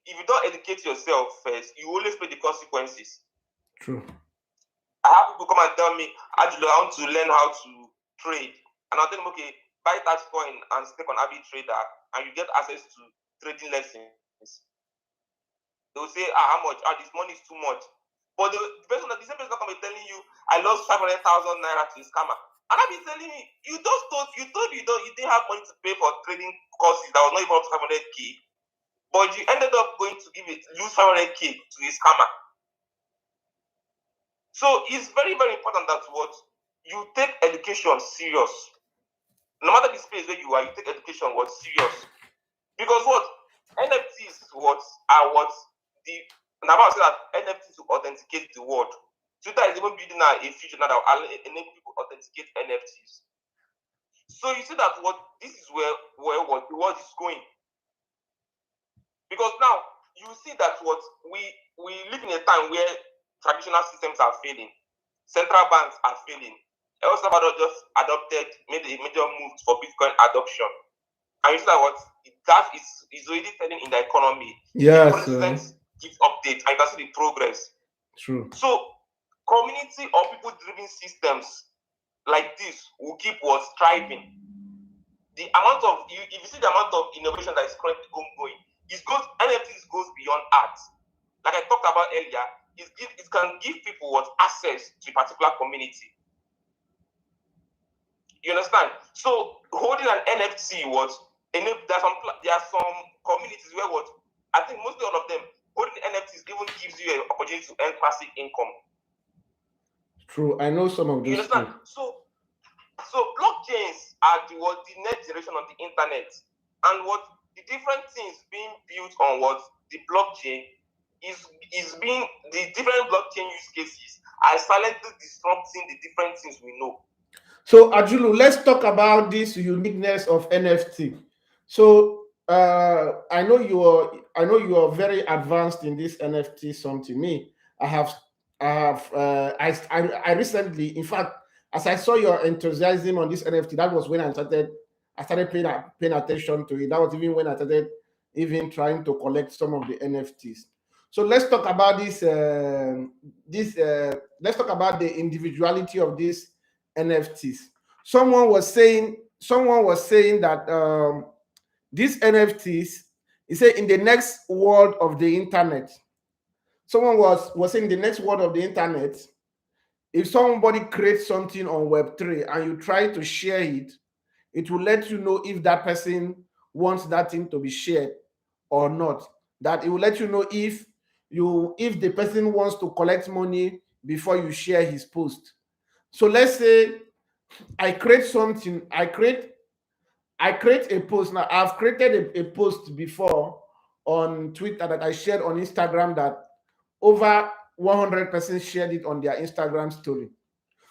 if you don't educate yourself first, you always pay the consequences. True. I have people come and tell me, I want to learn how to trade. And I'll tell them, okay, buy that coin and stick on Trader, and you get access to trading lessons. They will say, how much? This money is too much. But the same person will come and telling you, I lost 500,000 naira to a scammer. And I've been telling me, you didn't have money to pay for trading courses that was not even up to 500k, but you ended up going to lose 500k to a scammer. So it's very, very important that you take education serious. No matter the space where you are, you take education serious. Because NFTs I'll say that NFTs to authenticate the world. Twitter is even building a feature now that will enable people to authenticate NFTs. So you see that this is where the world is going. Because now you see that we live in a time where traditional systems are failing, central banks are failing. El Salvador just made a major move for Bitcoin adoption. And you see that is already turning in the economy. Yes. The president gives updates and you can see the progress. True. So community or people-driven systems like this will keep thriving. The amount of if you see the amount of innovation that is currently ongoing, NFTs goes beyond art. Like I talked about earlier, it can give people access to a particular community. You understand? So holding an NFT there are some communities where I think mostly all of them holding NFTs even gives you an opportunity to earn passive income. True, I know some of those. You understand? Too. So blockchains are the next generation of the internet, and the different things being built on the blockchain is being the different blockchain use cases are silently disrupting the different things we know. So Ajulu, let's talk about this uniqueness of NFT. So I know you are very advanced in this NFT something. Me, I recently, in fact, as I saw your enthusiasm on this NFT, that was when I started paying attention to it. That was even when I started even trying to collect some of the NFTs. So let's talk about this. Let's talk about the individuality of these NFTs. Someone was saying that these NFTs, he said, in the next world of the internet. Someone was saying, the next world of the internet, if somebody creates something on Web3 and you try to share it, it will let you know if that person wants that thing to be shared or not. That it will let you know if the person wants to collect money before you share his post. So let's say I create something, I create a post. Now I've created a post before on Twitter that I shared on Instagram that over 100% shared it on their Instagram story.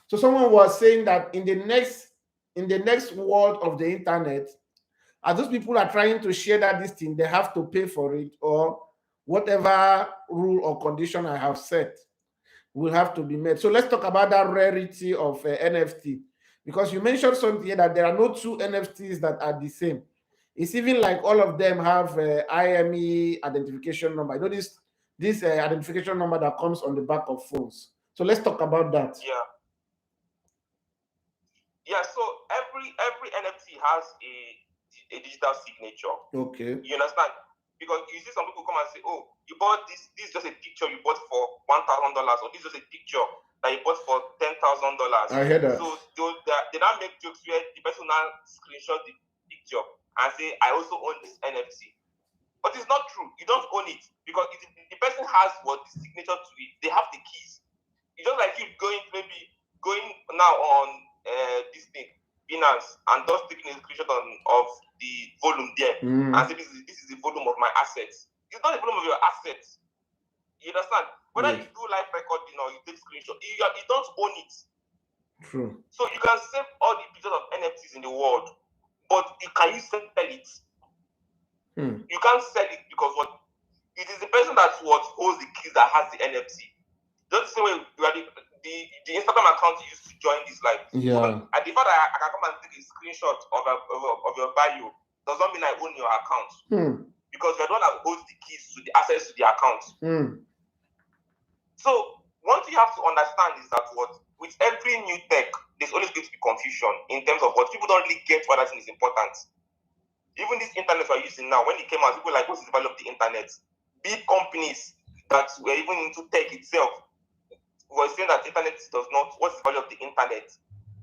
So someone was saying that in the next world of the internet, as those people are trying to share this thing, they have to pay for it, or whatever rule or condition I have set will have to be met. So let's talk about that rarity of NFT, because you mentioned something here that there are no two NFTs that are the same. It's even like all of them have IME identification number. You know this identification number that comes on the back of phones. So let's talk about that. Yeah. So every NFT has a digital signature. Okay. You understand? Because you see some people come and say, "Oh, you bought this. This is just a picture you bought for $1,000, or this is just a picture that you bought for $10,000." I heard that. So they now make jokes where the person now screenshot the picture and say, "I also own this NFT." But it's not true. You don't own it, because the person has what the signature to it. They have the keys. It's just like you going now on this thing, Binance, and just taking a screenshot of the volume there and say this is the volume of my assets. It's not the volume of your assets. You understand? Whether you do live recording or you take screenshot, you don't own it. True. So you can save all the pictures of NFTs in the world, but can you sell it? You can't sell it, because it is the person that holds the keys that has the NFT. Just the same way you are the Instagram account you used to join this live. Yeah. At the fact that I can come and take a screenshot of your bio does not mean I own your account. Because you're the one that holds the keys to the access to the account. So one thing you have to understand is that with every new tech, there's always going to be confusion in terms of what people don't really get what that thing is important. Even this internet we're using now, when it came out, people were like, what's the value of the internet? Big companies that were even into tech itself were saying that the internet does not, what's the value of the internet?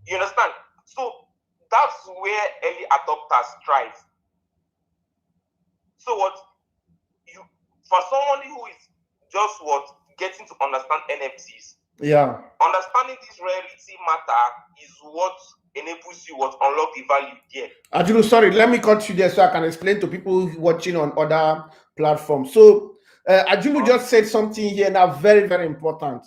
You understand? So that's where early adopters thrive. So for someone who is just getting to understand NFTs, understanding this rarity matter is what enables you unlock the value there. Ajulu, sorry, let me cut you there so I can explain to people watching on other platforms. So Ajulu just said something here now very, very important.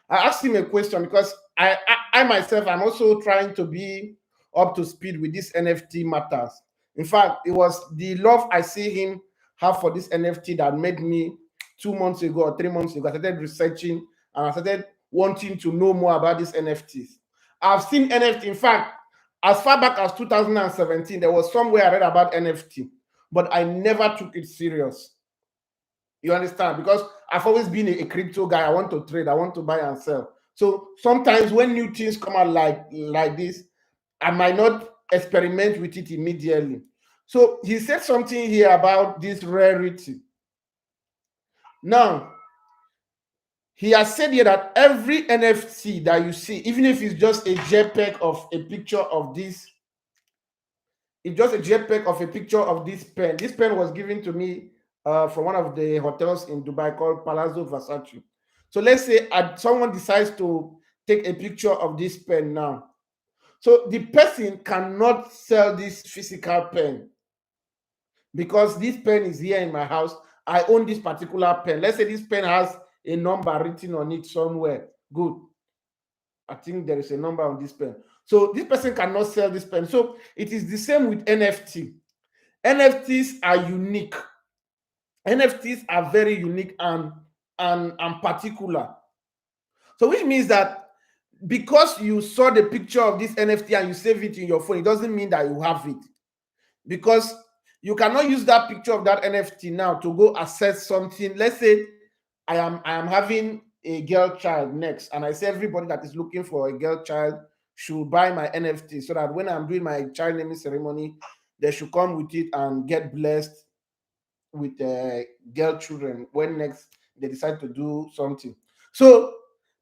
I asked him a question because I myself, I'm also trying to be up to speed with this NFT matters. In fact, it was the love I see him have for this NFT that made me 2 months ago or 3 months ago, I started researching and I started wanting to know more about these NFTs. I've seen NFT, in fact, as far back as 2017, there was somewhere I read about NFT, but I never took it serious. You understand? Because I've always been a crypto guy. I want to trade. I want to buy and sell. So sometimes when new things come out like this, I might not experiment with it immediately. So he said something here about this rarity. Now, he has said here that every NFT that you see, even if it's just a JPEG of a picture of this, it's just a JPEG of a picture of this pen. This pen was given to me from one of the hotels in Dubai called Palazzo Versace. So let's say someone decides to take a picture of this pen now. So the person cannot sell this physical pen because this pen is here in my house. I own this particular pen. Let's say this pen has a number written on it somewhere. Good. I think there is a number on this pen. So this person cannot sell this pen. So it is the same with NFT. NFTs are unique. NFTs are very unique and particular. So which means that because you saw the picture of this NFT and you save it in your phone, it doesn't mean that you have it. Because you cannot use that picture of that NFT now to go access something. Let's say I am having a girl child next, and I say everybody that is looking for a girl child should buy my NFT so that when I'm doing my child naming ceremony, they should come with it and get blessed with girl children when next they decide to do something. So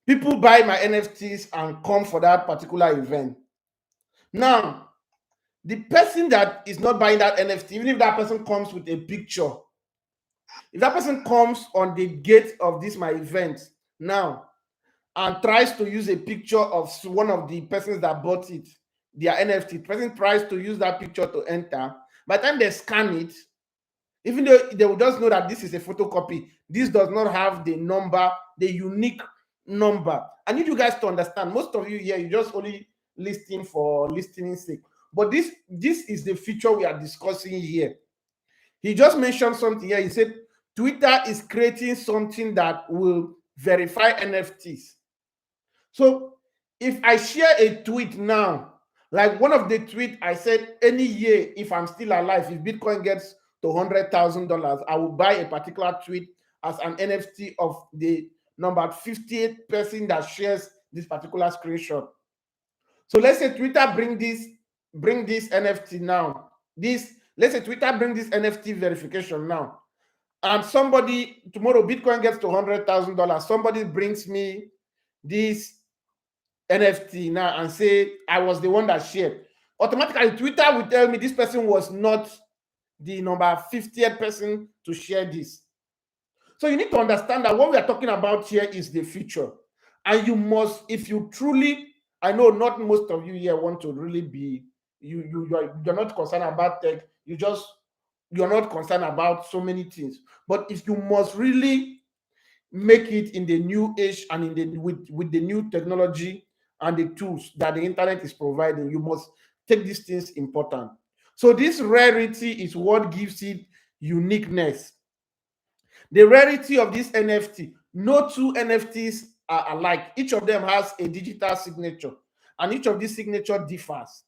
people buy my NFTs and come for that particular event. Now, the person that is not buying that NFT, even if that person comes with a picture, if that person comes on the gate of this my event now and tries to use a picture of one of the persons that bought it, their NFT, the person tries to use that picture to enter, by the time they scan it, even though they will just know that this is a photocopy, this does not have the number, the unique number. I need you guys to understand, most of you here, you just only listening for listening's sake. But this is the feature we are discussing here. He just mentioned something here. He said Twitter is creating something that will verify NFTs. So if I share a tweet now, like one of the tweets I said, any year, if I'm still alive, if Bitcoin gets to $100,000, I will buy a particular tweet as an NFT of the number 58th person that shares this particular screenshot. So let's say Twitter bring this NFT now. Let's say Twitter bring this NFT verification now. And somebody, tomorrow Bitcoin gets to $100,000. Somebody brings me this NFT now and say I was the one that shared. Automatically, Twitter will tell me this person was not the number 50th person to share this. So you need to understand that what we are talking about here is the future. And you must, if you truly, I know not most of you here want to really be, you're not concerned about tech, you're not concerned about so many things. But if you must really make it in the new age and in the with the new technology and the tools that the internet is providing, you must take these things important. So this rarity is what gives it uniqueness. The rarity of this NFT, no two NFTs are alike. Each of them has a digital signature, and each of these signature differs.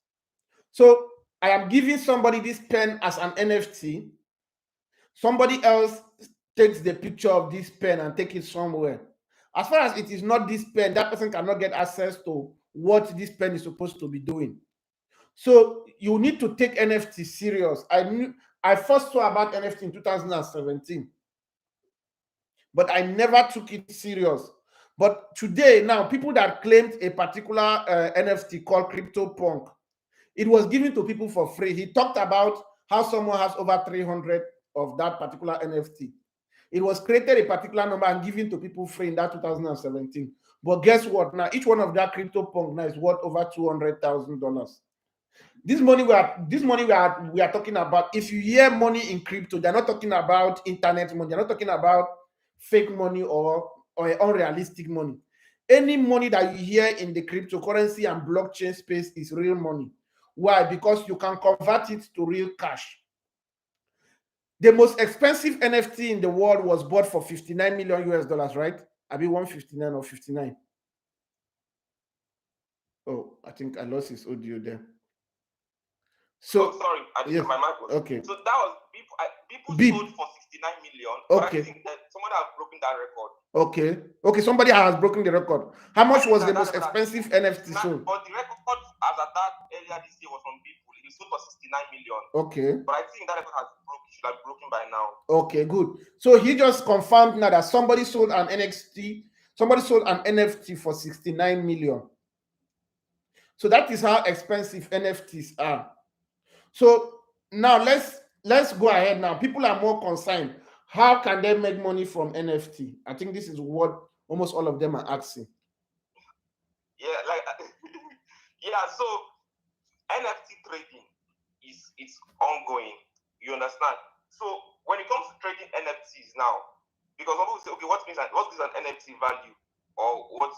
So I am giving somebody this pen as an NFT. Somebody else takes the picture of this pen and take it somewhere. As far as it is not this pen, that person cannot get access to what this pen is supposed to be doing. So you need to take NFT serious. I first saw about NFT in 2017, but I never took it serious. But today, now, people that claimed a particular NFT called CryptoPunk, it was given to people for free. He talked about how someone has over 300 of that particular NFT. It was created a particular number and given to people free in that 2017. But guess what? Now, each one of that CryptoPunk now is worth over $200,000. This money we are talking about. If you hear money in crypto, they're not talking about internet money. They're not talking about fake money or unrealistic money. Any money that you hear in the cryptocurrency and blockchain space is real money. Why? Because you can convert it to real cash. The most expensive NFT in the world was bought for 59 million US dollars, right? I mean 159 or 59. Oh, I think I lost his audio there. So sorry, I just my mic was okay. So that was people sold for 69 million. But I think that someone has broken that record. Okay, somebody has broken the record. How much was the most expensive NFT sold? But the record as at that earlier this year was from people. It sold for 69 million. Okay. But I think that record should have broken by now. Okay, good. So he just confirmed now that somebody sold an NFT for 69 million. So that is how expensive NFTs are. So now let's go ahead now. People are more concerned. How can they make money from NFT? I think this is what almost all of them are asking. Yeah, like yeah, so NFT trading it's ongoing. You understand? So when it comes to trading NFTs now, because people say, okay, what is an NFT value? Or what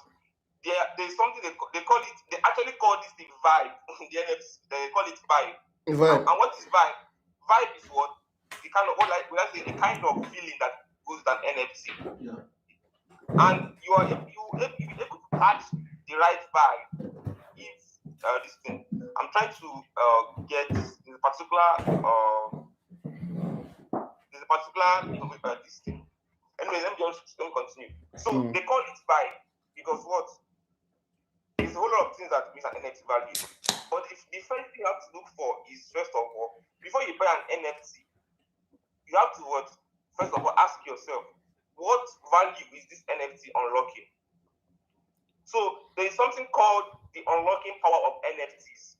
there's something they call it, they actually call this thing vibe. The NFT, they call it vibe. And what is vibe? Vibe is what? The kind of the kind of feeling that goes with an NFT. Yeah. And you are able to catch the the right vibe. If this thing, I'm trying to get this particular this thing. Anyway, let me continue. So they call it vibe because what? There's a whole lot of things that makes an NFT value. But if the first thing you have to look for is, first of all, before you buy an NFT, you have to what? First of all, ask yourself, what value is this NFT unlocking? So there is something called the unlocking power of NFTs.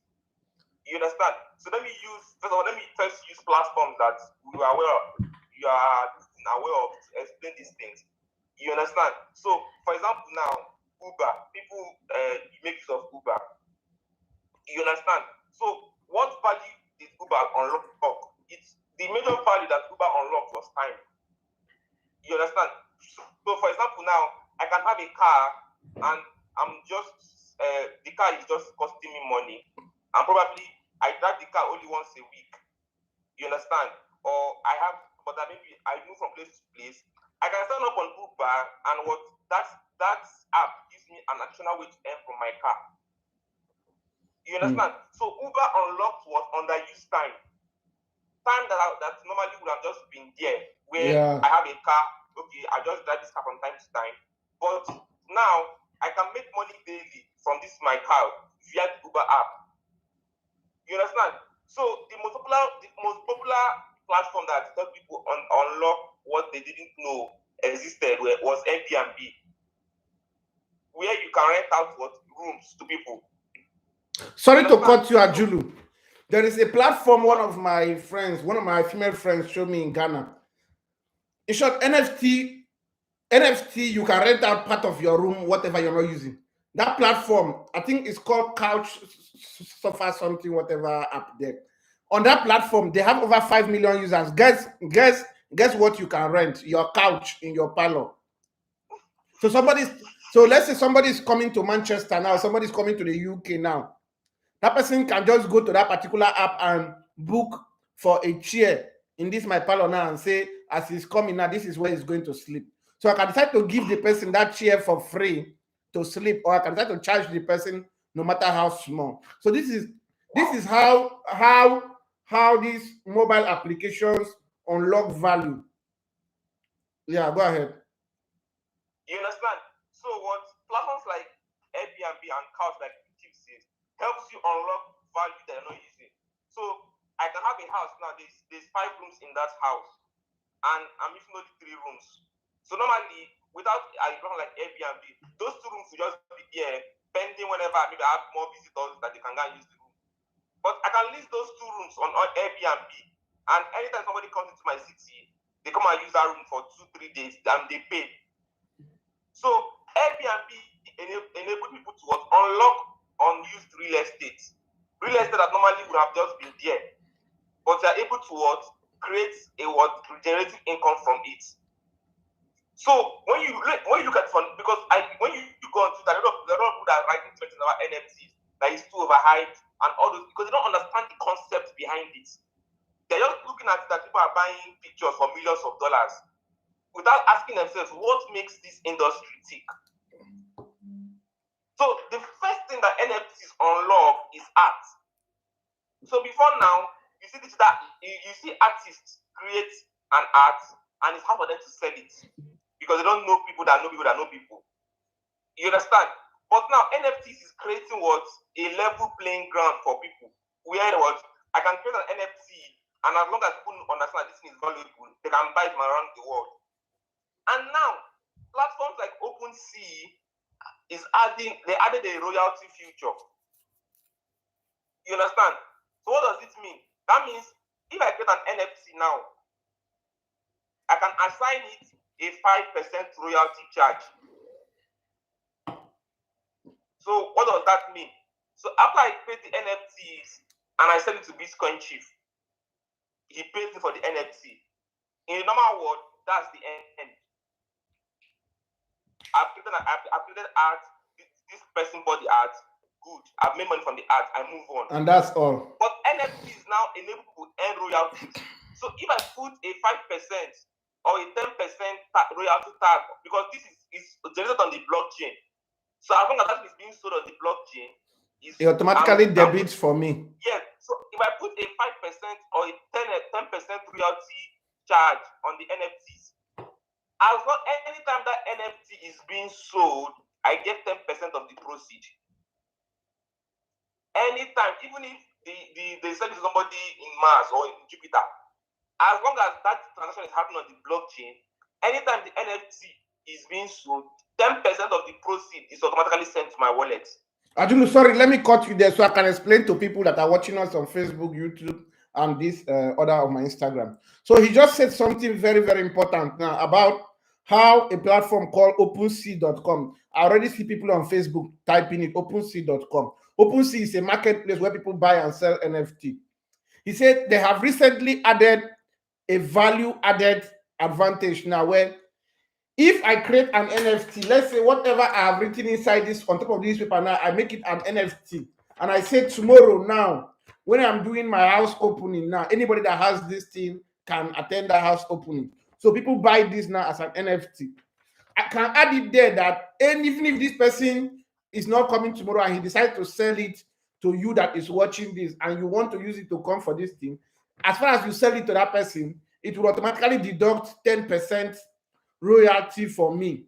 You understand? So let me first use platforms that you are aware of to explain these things. You understand? So for example now, Uber, people make use of Uber. You understand? So what value did Uber unlock? It's the major value that Uber unlocked was time. You understand? So for example now, I can have a car and I'm just the car is just costing me money, and probably I drive the car only once a week. You understand? Or maybe I move from place to place. I can sign up on Uber, and what that app gives me an additional way to earn from my car. You understand? So Uber unlocked what underused time that normally would have just been there, where I have a car. Okay, I just drive this car from time to time, but now I can make money daily from this my car via the Uber app. You understand? So the most popular platform that helped people unlock what they didn't know existed was Airbnb, where you can rent out rooms to people. Sorry to cut you, Ajulu. There is a platform one of my female friends showed me in Ghana. In short, NFT, you can rent out part of your room, whatever you're not using. That platform, I think it's called Couch Sofa something, whatever app there. On that platform, they have over 5 million users. Guess what you can rent? Your couch in your parlor. So let's say somebody's coming to Manchester now, somebody's coming to the UK now. That person can just go to that particular app and book for a chair in this my parlor now and say, as he's coming now, this is where he's going to sleep. So I can decide to give the person that chair for free to sleep, or I can decide to charge the person no matter how small. So this is how these mobile applications unlock value. Yeah, go ahead. You understand? So what platforms like Airbnb and Couch, like Chief says, helps you unlock value that you're not using. So I can have a house now. There's 5 rooms in that house, and I'm using only 3 rooms. So normally, without a platform like Airbnb, those 2 rooms will just be there, pending whenever maybe I have more visitors that they can go and use the room. But I can list those 2 rooms on Airbnb, and anytime somebody comes into my city, they come and use that room for 2-3 days, and they pay. So Airbnb enable people to unlock unused real estate that normally would have just been there, but they are able to create a generating income from it. So when you look at fun, because when you go on Twitter, there are a lot of people that are writing things about NFTs that is too overhyped and all those, because they don't understand the concept behind it. They're just looking at that people are buying pictures for millions of dollars without asking themselves what makes this industry tick. So the first thing that NFTs unlock is art. So before now, you see artists create an art, and it's hard for them to sell it because they don't know people that know people that know people. You understand? But now NFTs is creating a level playing ground for people, where I can create an NFT, and as long as people understand this thing is valuable, they can buy it around the world. And now platforms like OpenSea they added a royalty feature. You understand? So what does it mean? That means if I create an NFT now, I can assign it a 5% royalty charge. So what does that mean? So after I create the NFTs and I send it to Bitcoin Chief, he pays me for the NFT. In a normal world, that's the end. I've created art. This person bought the art. Good. I've made money from the art. I move on. And that's all. But NFTs now enable people to earn royalties. So if I put a 5% or a 10% royalty tag, because this is generated on the blockchain. So as long as that is being sold on the blockchain, it automatically debits for me. Yes. So if I put a 5% or a 10% royalty charge on the NFTs, as long anytime that NFT is being sold, I get 10% of the proceeds. Anytime, even if they sell it to somebody in Mars or in Jupiter, as long as that transaction is happening on the blockchain, anytime the NFT is being sold, 10% of the proceeds is automatically sent to my wallet. Ajulu, sorry, let me cut you there so I can explain to people that are watching us on Facebook, YouTube, and this other of my Instagram. So he just said something very, very important now about how a platform called OpenSea.com. I already see people on Facebook typing it, OpenSea.com. OpenSea is a marketplace where people buy and sell NFT. He said they have recently added a value-added advantage now where if I create an NFT, let's say whatever I have written inside this on top of this paper now, I make it an NFT. And I say tomorrow now, when I'm doing my house opening now, anybody that has this thing can attend the house opening. So people buy this now as an NFT. I can add it there that even if this person is not coming tomorrow and he decides to sell it to you that is watching this and you want to use it to come for this thing, as far as you sell it to that person, it will automatically deduct 10% royalty for me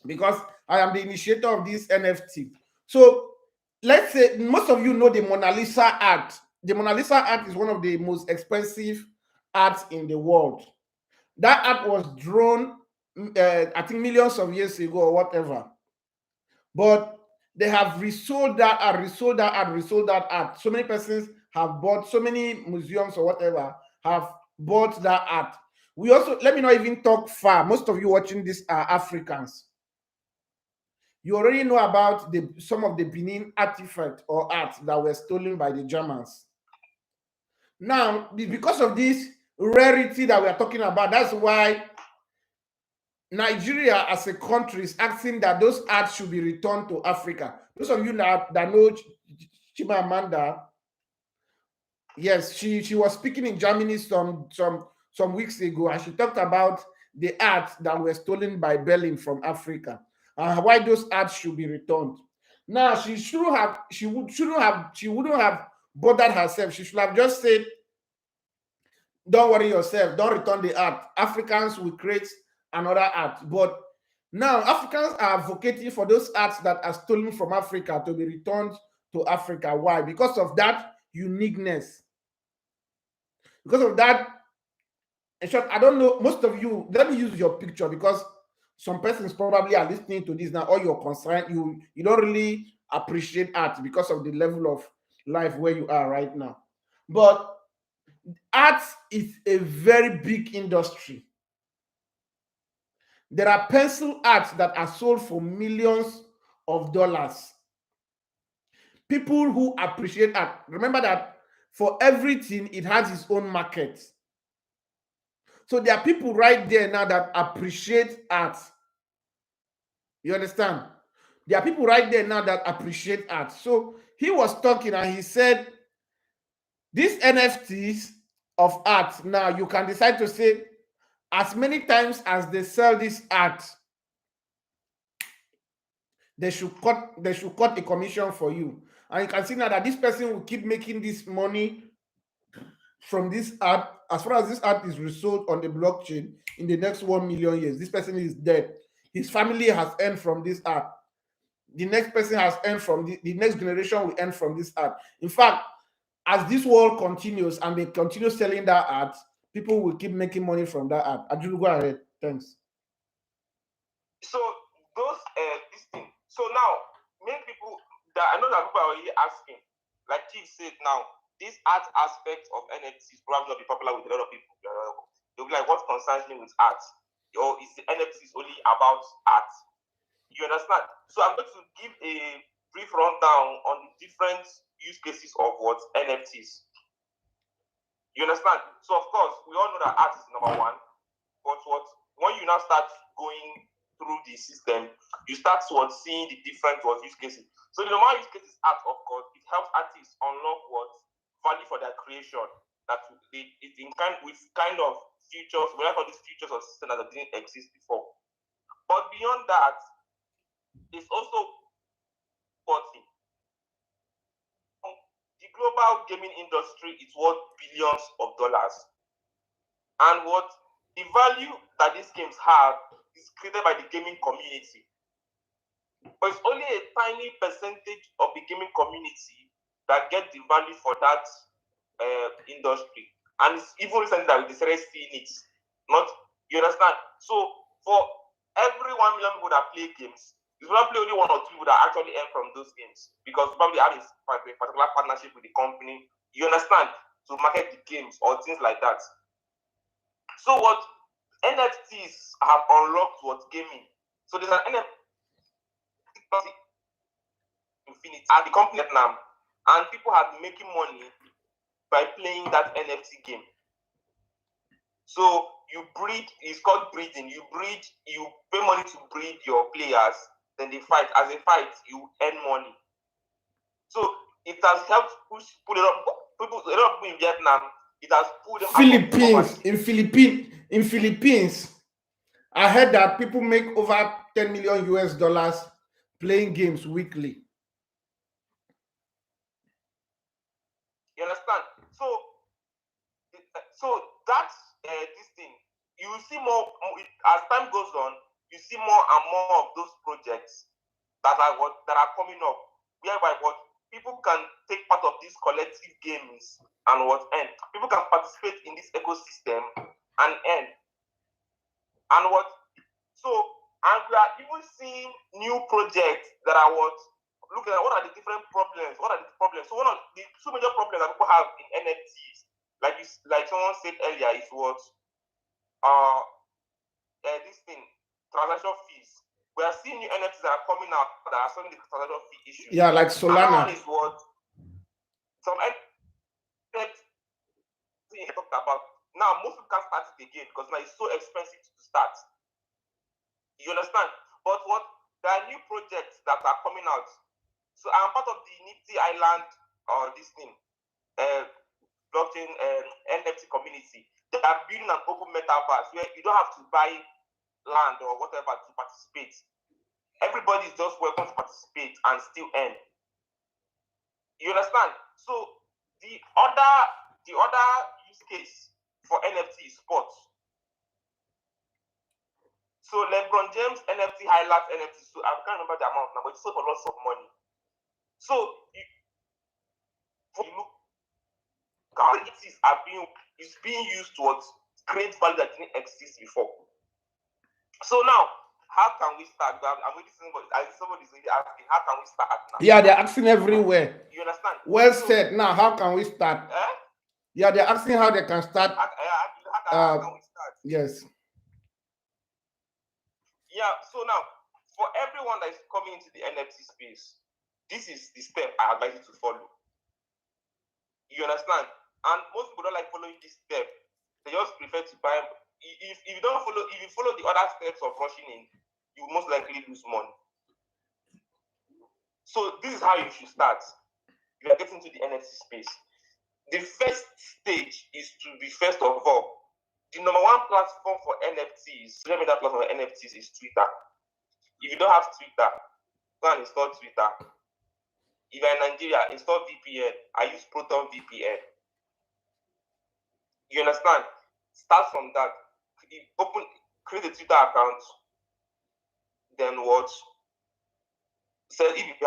because I am the initiator of this NFT. So let's say most of you know the Mona Lisa art. The Mona Lisa art is one of the most expensive arts in the world. That art was drawn, I think, millions of years ago or whatever. But they have resold that art, resold that art, resold that art. So many persons have bought, so many museums or whatever have bought that art. We also, let me not even talk far. Most of you watching this are Africans. You already know about some of the Benin artifacts or art that were stolen by the Germans. Now, because of this rarity that we are talking about, that's why Nigeria as a country is asking that those arts should be returned to Africa. Those of you that know Chimamanda, yes, she was speaking in Germany some weeks ago, and she talked about the art that were stolen by Berlin from Africa and why those arts should be returned. Now she wouldn't have bothered herself. She should have just said, "Don't worry yourself. Don't return the art. Africans will create another art." But now Africans are advocating for those arts that are stolen from Africa to be returned to Africa. Why? Because of that uniqueness. Because of that, in short, I don't know, most of you, let me use your picture because some persons probably are listening to this now, or you're concerned, you don't really appreciate art because of the level of life where you are right now. But art is a very big industry. There are pencil arts that are sold for millions of dollars. People who appreciate art, remember that for everything, it has its own market. So there are people right there now that appreciate art. You understand? There are people right there now that appreciate art. So he was talking and he said, these NFTs of art, now you can decide to say, as many times as they sell this art, they should cut a commission for you. And you can see now that this person will keep making this money from this art. As far as this art is resold on the blockchain in the next 1 million years, this person is dead. His family has earned from this art. The next person has earned from the next generation will earn from this art. In fact, as this world continues and they continue selling that art, people will keep making money from that art. Ajulu, go ahead. Thanks. So those this thing. So now many people that I know that people are already asking, like Chief said now, this art aspect of NFTs probably not be popular with a lot of people. They'll be like, what concerns me with art? Or is the NFTs only about art? You understand? So I'm going to give a brief rundown on the different use cases of what NFTs. You understand? So of course, we all know that art is number one. But when you now start going through the system, you start seeing the different use cases. So the normal use case is art, of course. It helps artists unlock value for their creation. That it in kind with kind of features, we have all these features or systems that didn't exist before. But beyond that, it's also 40. The global gaming industry is worth billions of dollars. And what the value that these games have is created by the gaming community. But it's only a tiny percentage of the gaming community that get the value for that industry. And it's even recently that we decided seeing it. Not, you understand? So for every 1 million people that play games, there's probably only 1 or 2 people that actually earn from those games because probably have a particular partnership with the company, you understand, to market the games or things like that. So what NFTs have unlocked what gaming. So there's an NFT Infinity at the company Vietnam, and people have been making money by playing that NFT game. So you breed, it's called breeding. You breed, you pay money to breed your players, then they fight. As a fight, you earn money. So it has helped pull it up. A lot of people in Vietnam, it has pulled in Philippines, I heard that people make over 10 million US dollars playing games weekly. You understand? So that's this thing. You will see more as time goes on. You see more and more of those projects that are coming up, whereby what people can take part of these collective games and what end. People can participate in this ecosystem and end. And what? So, and we are even seeing new projects that are what? Looking at what are the different problems? What are the problems? So one of the 2 major problems that people have in NFTs, like someone said earlier, is what this thing, transaction fees. We are seeing new NFTs that are coming out that are solving the transaction fee issue. Yeah, like Solana. Another one is what some NFTs talked about. Now most people can't start it again because now it's so expensive to start. You understand? But what there are new projects that are coming out. So I'm part of the Nifty Island or this thing, blockchain NFT community. They are building an open metaverse where you don't have to buy land or whatever to participate. Everybody is just welcome to participate and still earn. You understand? So the other use case for NFT is sports. So LeBron James NFT highlights NFT. So I can't remember the amount now, but it's sold for lots of money. So you look how it is being used to create value that didn't exist before. So now, how can we start? I'm waiting somebody's asking, how can we start now? Yeah, they're asking everywhere. You understand? Well said. Now, how can we start? Yeah, they're asking how they can start. How can we start? Yes. Yeah, so now, for everyone that is coming into the NFT space, this is the step I advise you to follow. You understand? And most people don't like following this step. They just prefer to buy. If you follow the other steps of rushing in, you most likely lose money. So this is how you should start. You are getting to the NFT space. The first stage is to be, first of all, the number 1 platform for NFTs, social media platform for NFTs is Twitter. If you don't have Twitter, go and install Twitter. If you're in Nigeria, install VPN. I use Proton VPN. You understand? Start from that. Create a Twitter account. Then what? So if you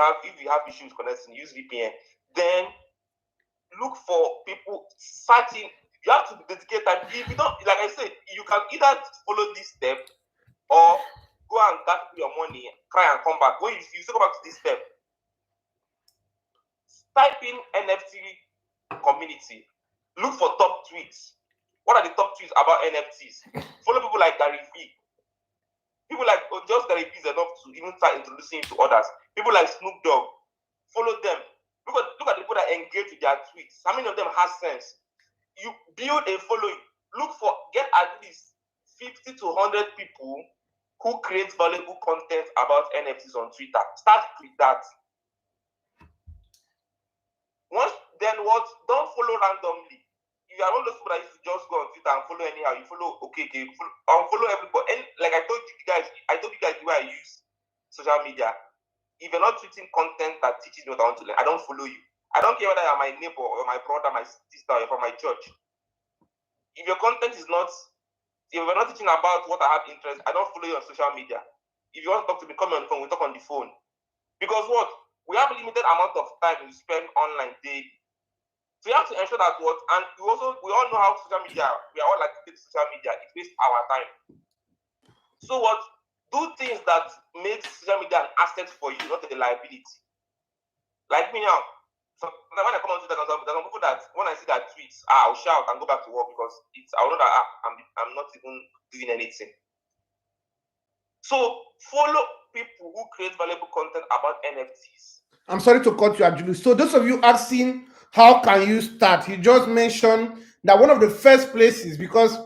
have issues connecting, use VPN. Then look for people searching. You have to dedicate time. If you don't, like I said, you can either follow this step or go and gather your money, cry and come back. When you still go back to this step, type in NFT community. Look for top tweets. What are the top tweets about NFTs? Follow people like GaryVee. People like just GaryVee is enough to even start introducing you to others. People like Snoop Dogg. Follow them. Look at the people that engage with their tweets. How many of them have sense? You build a following. Get at least 50 to 100 people who create valuable content about NFTs on Twitter. Start with that. Don't follow randomly. If you are one of those people that used to just go on Twitter and follow anyhow, you follow unfollow everybody. And like I told you guys the way I use social media. if you're not tweeting content that teaches me what I want to learn, I don't follow you. I don't care whether you're my neighbor or my brother, my sister, or from my church. If your content is not, if you're not teaching about what I have interest, I don't follow you on social media. If you want to talk to me, come on the phone, we talk on the phone. Because what? We have a limited amount of time we spend online daily. So you have to ensure that what, and we all know how social media, we are all like social media, it wastes our time. So what? Do things that make social media an asset for you, not a liability. Like me now, so when I come on Twitter, there's some people that when I see that tweets, I'll shout and go back to work because I know that I'm not even doing anything. So follow people who create valuable content about NFTs. I'm sorry to cut you, Julius. So those of you asking how can you start, he just mentioned that one of the first places, because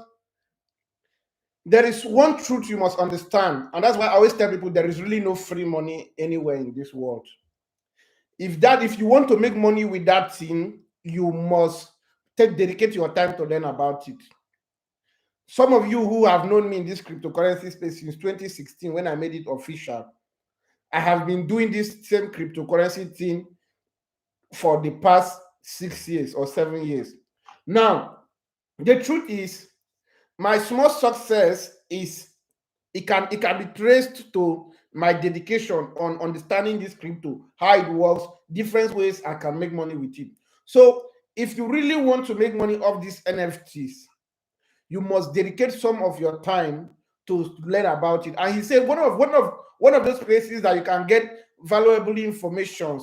there is one truth you must understand, and that's why I always tell people there is really no free money anywhere in this world. If you want to make money with that thing, you must dedicate your time to learn about it. Some of you who have known me in this cryptocurrency space since 2016, when I made it official, I have been doing this same cryptocurrency thing for the past 6 years or 7 years. Now, the truth is, my small success is it can be traced to my dedication on understanding this crypto, how it works, different ways I can make money with it. So if you really want to make money off these NFTs, you must dedicate some of your time to learn about it. And he said one of those places that you can get valuable information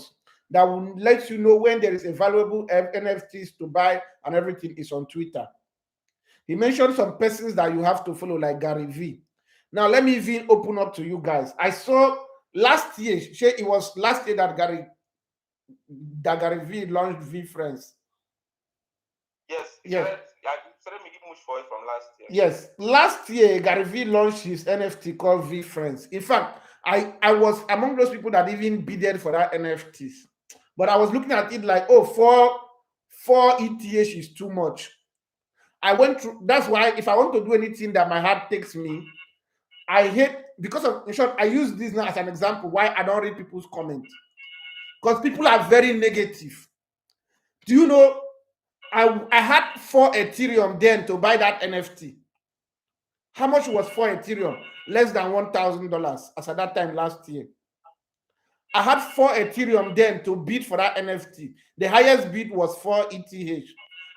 that will let you know when there is a valuable NFTs to buy and everything is on Twitter. He mentioned some persons that you have to follow, like GaryVee. Now, let me even open up to you guys. I saw last year, it was last year that GaryVee launched VeeFriends. Yes. Started making much for it from last year. Yes, last year GaryVee launched his NFT called VeeFriends. In fact, I was among those people that even bidded for that NFTs, but I was looking at it like, oh, four ETH is too much. I went through. That's why if I want to do anything that my heart takes me, I hate, because of, in short, I use this now as an example why I don't read people's comments, because people are very negative. Do you know? I had 4 Ethereum then to buy that NFT. How much was 4 Ethereum? Less than $1,000 as at that time last year. I had 4 Ethereum then to bid for that NFT. The highest bid was 4 ETH.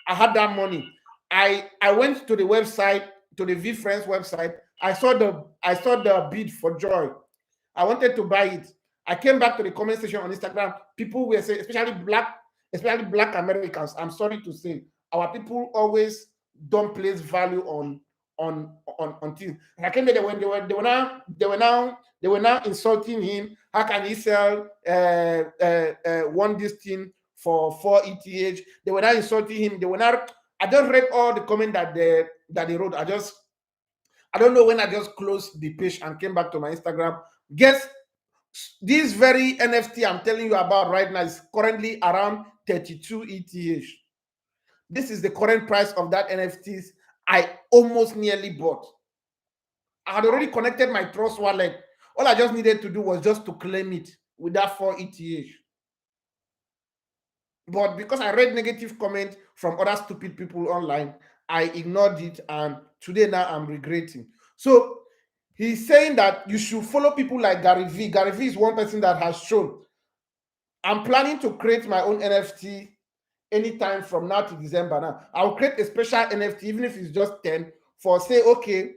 I had that money. I went to the website, to the VeeFriends website. I saw the bid for joy. I wanted to buy it. I came back to the comment section on Instagram. People were saying, especially black Americans, I'm sorry to say, our people always don't place value on things. I came there when they were now insulting him. How can he sell one this thing for 4 ETH? They were now insulting him. I just read all the comments that they wrote. I don't know when I just closed the page and came back to my Instagram. Guess this very NFT I'm telling you about right now is currently around 32 ETH. This is the current price of that NFTs I almost nearly bought. I had already connected my Trust wallet. All I just needed to do was just to claim it with that 4 ETH. But because I read negative comments from other stupid people online, I ignored it, and today now I'm regretting. So he's saying that you should follow people like GaryVee. GaryVee is one person that has shown. I'm planning to create my own NFT anytime from now to December. Now I'll create a special NFT, even if it's just 10, for say, okay,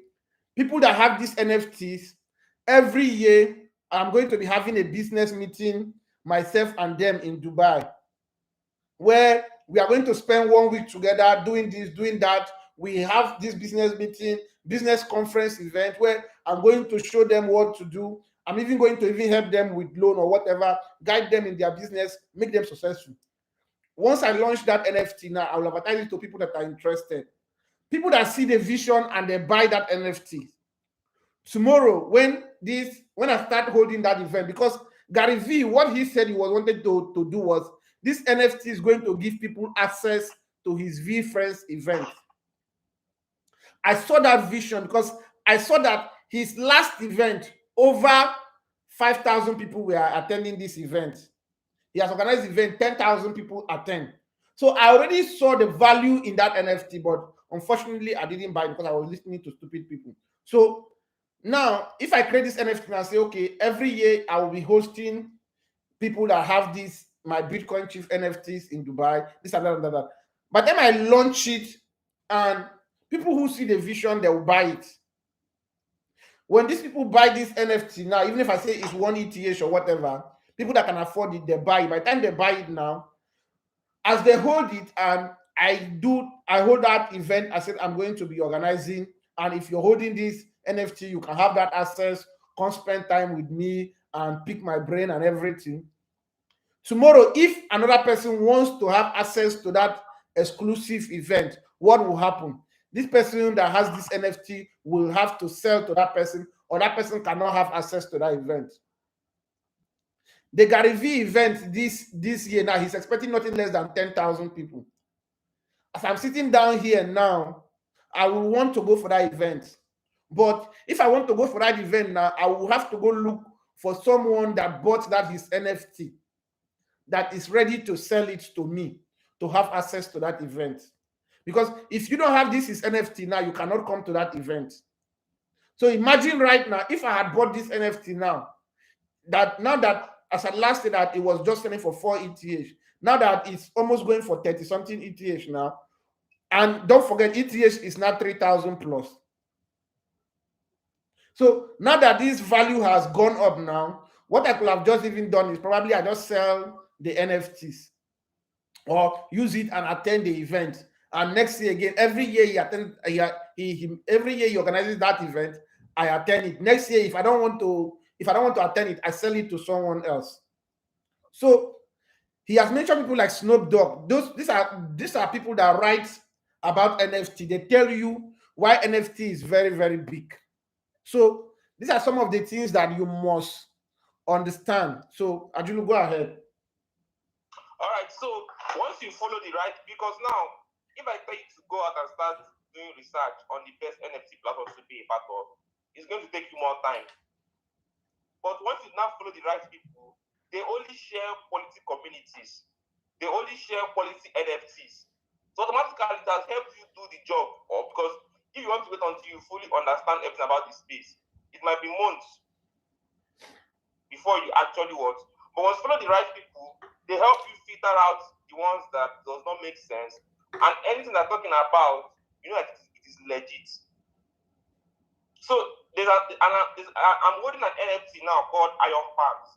people that have these NFTs, every year I'm going to be having a business meeting, myself and them, in Dubai, where we are going to spend 1 week together doing this, doing that. We have this business meeting, business conference event, where I'm going to show them what to do. I'm even going to help them with loan or whatever, guide them in their business, make them successful. Once I launch that NFT now, I will advertise it to people that are interested. People that see the vision and they buy that NFT. Tomorrow, when I start holding that event, because GaryVee, what he said he wanted to do was, this NFT is going to give people access to his VeeFriends event. I saw that vision because I saw that his last event, over 5,000 people were attending this event. He has organized event, 10,000 people attend. So I already saw the value in that NFT, but unfortunately I didn't buy it because I was listening to stupid people. So now if I create this NFT and I say, okay, every year I will be hosting people that have this, my Bitcoin Chief NFTs in Dubai, this and that and that. But then I launch it and people who see the vision, they will buy it. When these people buy this NFT now, even if I say it's 1 ETH or whatever, people that can afford it, they buy it. By the time they buy it now, as they hold it, and I hold that event, I said I'm going to be organizing. And if you're holding this NFT, you can have that access, come spend time with me and pick my brain and everything. Tomorrow, if another person wants to have access to that exclusive event, what will happen? This person that has this NFT will have to sell to that person, or that person cannot have access to that event. The GaryVee event this year now, he's expecting nothing less than 10,000 people. As I'm sitting down here now, I will want to go for that event. But if I want to go for that event now, I will have to go look for someone that bought that his NFT, that is ready to sell it to me to have access to that event. Because if you don't have this is NFT now, you cannot come to that event. So imagine right now, if I had bought this NFT now that as at last year that it was just selling for 4 ETH, now that it's almost going for 30 something ETH now, and don't forget ETH is now 3,000 plus. So now that this value has gone up now, what I could have just even done is probably I just sell the NFTs or use it and attend the event. And next year again, every year every year he organizes that event, I attend it. Next year, if I don't want to attend it, I sell it to someone else. So he has mentioned people like Snoop Dogg. These are people that write about NFT. They tell you why NFT is very, very big. So these are some of the things that you must understand. So Ajulu, go ahead. All right. So once you follow the right, because now if I tell you to go out and start doing research on the best NFT platforms to be a part of, it's going to take you more time. But once you now follow the right people, they only share quality communities. They only share quality NFTs. So automatically it has helped you do the job. Or because if you want to wait until you fully understand everything about the space, it might be months before you actually watch. But once you follow the right people, they help you filter out the ones that does not make sense. And anything they're talking about, you know that it is legit. So I'm holding an NFT now called Iron Pants.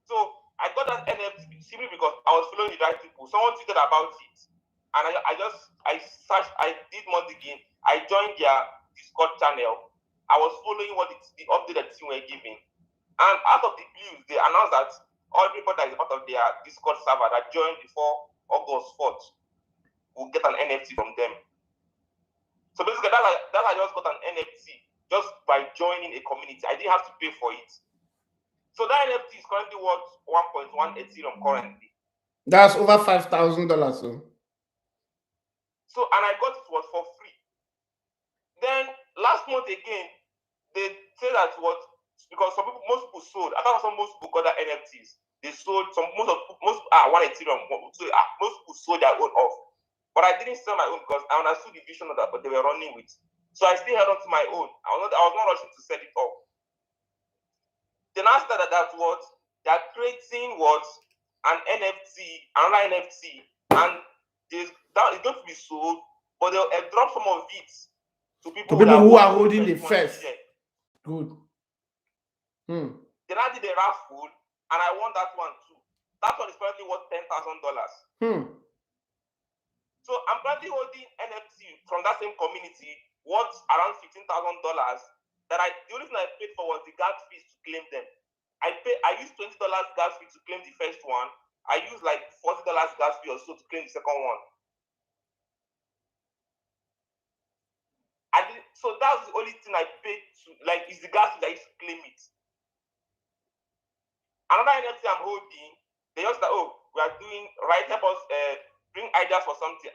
So I got that NFT simply because I was following the right people. Someone tweeted about it, and I searched, I did more digging. I joined their Discord channel. I was following what the update that the team were giving, and out of the blue, they announced that everybody that is part of their Discord server that joined before August 4th will get an NFT from them. So basically, that I just got an NFT just by joining a community. I didn't have to pay for it. So that NFT is currently worth 1.1 Ethereum currently. That's over $5,000. So and I got it was for free. Then last month again, they say that because most people sold. I thought most people got their NFTs. They sold most 1 Ethereum. So most people sold their own off. But I didn't sell my own because I understood the vision of that, but they were running with. So I still held on to my own. I was not rushing to sell it off. Then after that what they're creating was an NFT, another NFT, and that is going to be sold, but they'll drop some of it to people who are holding the first. Good. Then I did a raffle, and I won that one too. That one is currently worth $10,000. So I'm currently holding NFT from that same community worth around $15,000. The only thing I paid for was the gas fees to claim them. I used $20 gas fee to claim the first one. I used like $40 gas fee or so to claim the second one. So that's the only thing I paid to, like, is the gas fee that I used to claim it. Another NFT I'm holding, they just like, we are doing help us bring ideas for something.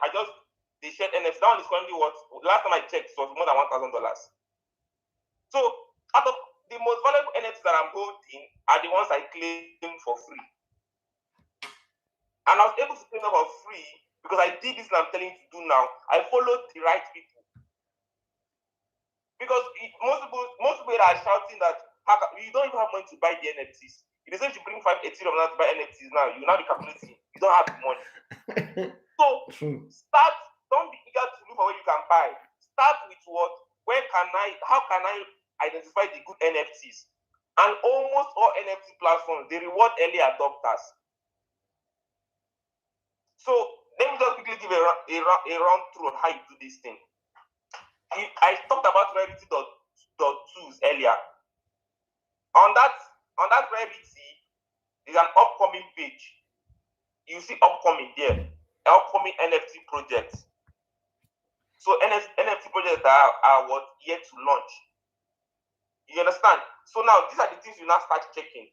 They shared NFT. That one is currently last time I checked, it was more than $1,000. So out of the most valuable NFTs that I'm holding are the ones I claim for free. And I was able to claim them for free because I did this and I'm telling you to do now. I followed the right people. Because most people are shouting that you don't even have money to buy the NFTs. If they say you bring 5 Ethereum now to buy NFTs now, you will now be calculating. You don't have the money. So start, don't be eager to look for where you can buy. Start with what? How can I identify the good NFTs? And almost all NFT platforms, they reward early adopters. So let me just quickly give a round through on how you do this thing. I talked about rarity.tools earlier. On that rarity, there's an upcoming page. You see upcoming there, upcoming NFT projects. So NFT projects that are what yet to launch. You understand? So now these are the things you now start checking.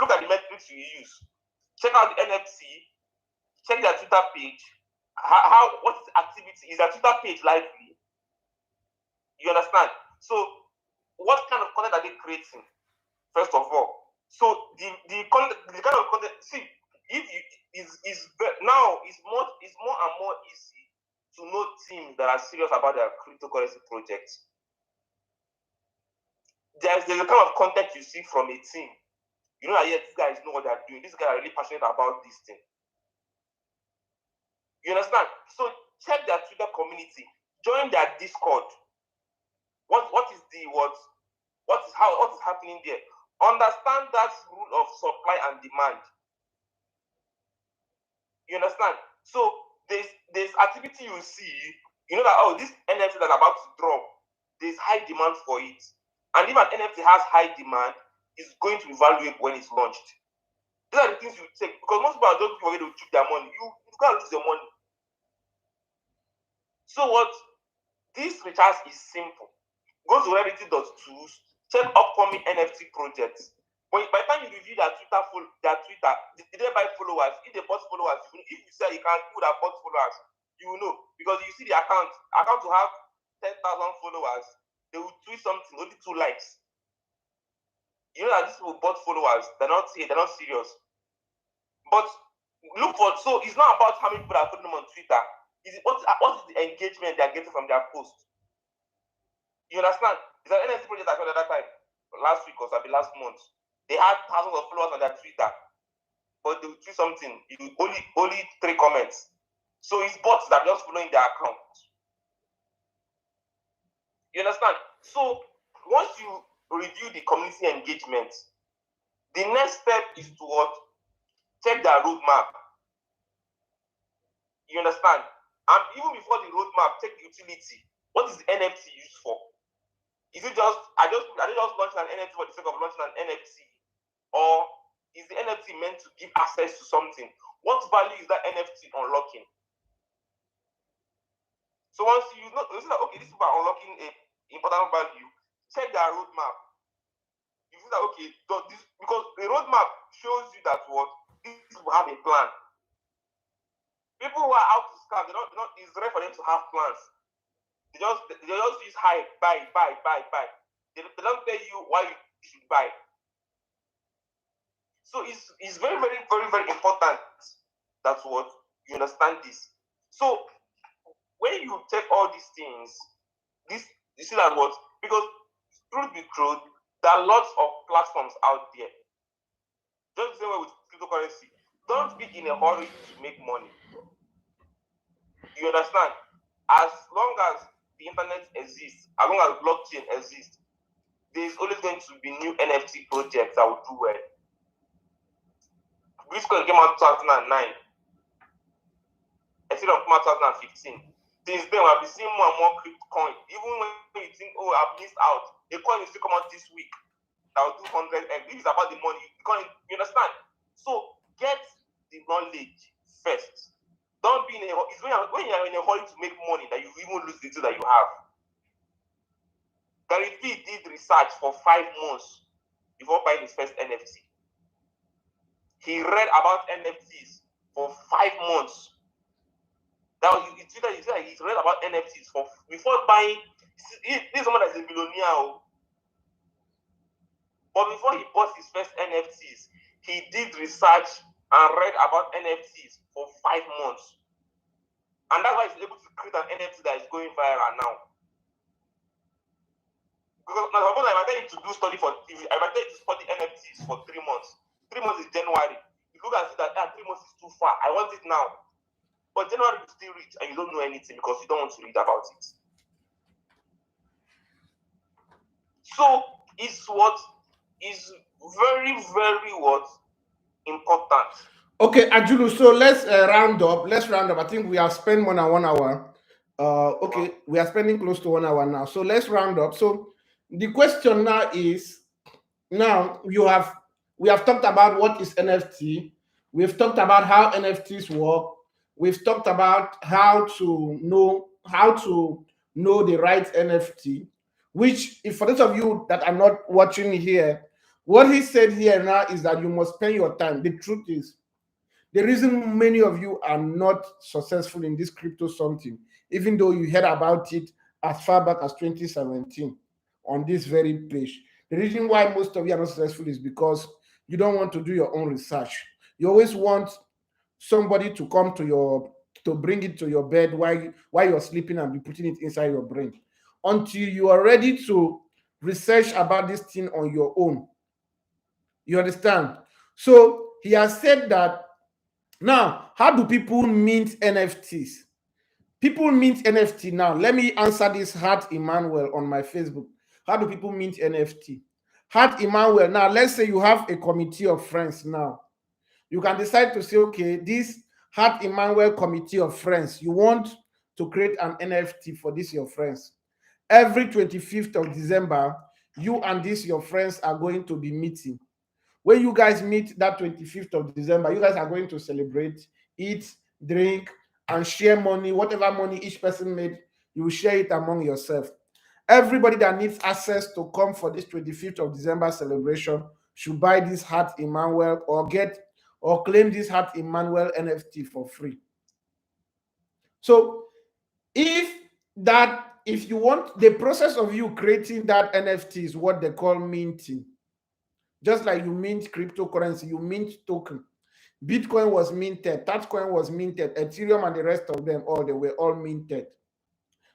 Look at the metrics you use. Check out the NFT. Check their Twitter page. What is the activity? Is their Twitter page lively? You understand? So what kind of content are they creating? First of all, so the kind of content. See, if you is now it's more and more easy to know teams that are serious about their cryptocurrency projects. There's a kind of content you see from a team. You know that yes, these guys know what they're doing. These guys are really passionate about this thing. You understand? So check their Twitter community, join their Discord. What is happening there? Understand that rule of supply and demand. You understand? So there's activity you see, you know that this NFT that's about to drop, there's high demand for it. And if an NFT has high demand, it's going to be valuable when it's launched. These are the things you take, because most people are just looking for a way to keep their money. You can't lose your money. So what? This recharge is simple. Go to rarity.tools, check upcoming NFT projects. By the time you review their Twitter, did they buy followers? If they bought followers, if you say you can't do that bought followers, you will know. Because you see the account to have 10,000 followers, they will tweet something, only 2 likes. You know that these people bought followers, they're not serious. But look for, so it's not about how many people are following them on Twitter. What is the engagement they're getting from their post? You understand? It's an NFT project I saw at that time, last week or something, last month. They had thousands of followers on their Twitter, but they would tweet something, only 3 comments. So it's bots that are just following their account. You understand? So once you review the community engagement, the next step is to what? Check their roadmap. You understand? And even before the roadmap, check the utility. What is the NFT used for? Is it just are they just launching an NFT for the sake of launching an NFT? Or is the NFT meant to give access to something? What value is that NFT unlocking? So once you see that, okay, these people are unlocking a important value, check their roadmap. You see that, okay, because the roadmap shows you that what these people have a plan. People who are out to scam, it's rare for them to have plans. They just use hype, buy. They don't tell you why you should buy. So it's very, very, very, very important that's what you understand this. So when you check all these things, you see that what, because truth be truth, there are lots of platforms out there. Just the same way with cryptocurrency. Don't be in a hurry to make money. You understand? As long as the internet exists, as long as blockchain exists, there's always going to be new NFT projects that will do well. Bitcoin came out in 2009. Ethereum came out 2015. Since then, I've been seeing more and more crypto coins. Even when you think, I've missed out, a coin will still come out this week that will do 100x. This is about the money. You understand? So get the knowledge first. Don't be in a hurry. It's when you're in a hurry to make money that you even lose the little that you have. GaryVee did research for 5 months before buying his first NFT. He read about NFTs for 5 months. That was he read about NFTs before buying. This is someone that is a billionaire. But before he bought his first NFTs, he did research and read about NFTs for 5 months. And that's why he's able to create an NFT that is going viral now. Because now, suppose I tell you to do study for TV, I tell you to study NFTs for 3 months. 3 months is January. You look and see that 3 months is too far. I want it now. But January you still reach and you don't know anything because you don't want to read about it. So it's what is very, very what important. Okay, Ajulu, so let's round up. I think we have spent more than 1 hour. Okay, we are spending close to 1 hour now. So let's round up. So the question now is, now we have talked about what is NFT. We've talked about how NFTs work. We've talked about how to know the right NFT. Which, if for those of you that are not watching here, what he said here now is that you must spend your time. The truth is, the reason many of you are not successful in this crypto something, even though you heard about it as far back as 2017 on this very page, the reason why most of you are not successful is because you don't want to do your own research. You always want somebody to come to bring it to your bed while you're sleeping and be putting it inside your brain until you are ready to research about this thing on your own. You understand? So he has said that. Now, how do people mint NFTs? People mint NFT now. Let me answer this. Hart Emmanuel on my Facebook. How do people mint NFT? Hart Emmanuel. Now, let's say you have a committee of friends now. You can decide to say, okay, this Hart Emmanuel committee of friends, you want to create an NFT for this your friends. Every 25th of December, you and this your friends are going to be meeting. When you guys meet that 25th of December, you guys are going to celebrate, eat, drink, and share money. Whatever money each person made, you will share it among yourself. Everybody that needs access to come for this 25th of December celebration should buy this Hart Emmanuel or claim this Hart Emmanuel NFT for free. So if you want, the process of you creating that NFT is what they call minting. Just like you mint cryptocurrency, you mint token. Bitcoin was minted, Tatcoin was minted, Ethereum and the rest of them, they were all minted.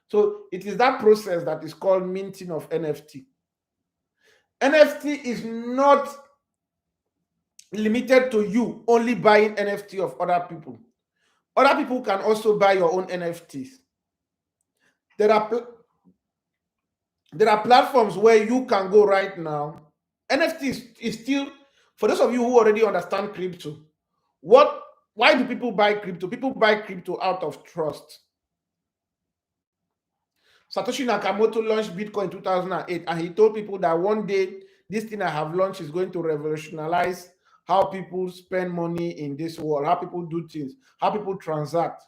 So it is that process that is called minting of NFT. NFT is not limited to you only buying NFT of other people. Other people can also buy your own NFTs. There are platforms where you can go right now. NFT is still, for those of you who already understand crypto, why do people buy crypto? People buy crypto out of trust. Satoshi Nakamoto launched Bitcoin in 2008, and he told people that one day this thing I have launched is going to revolutionize how people spend money in this world, how people do things, how people transact.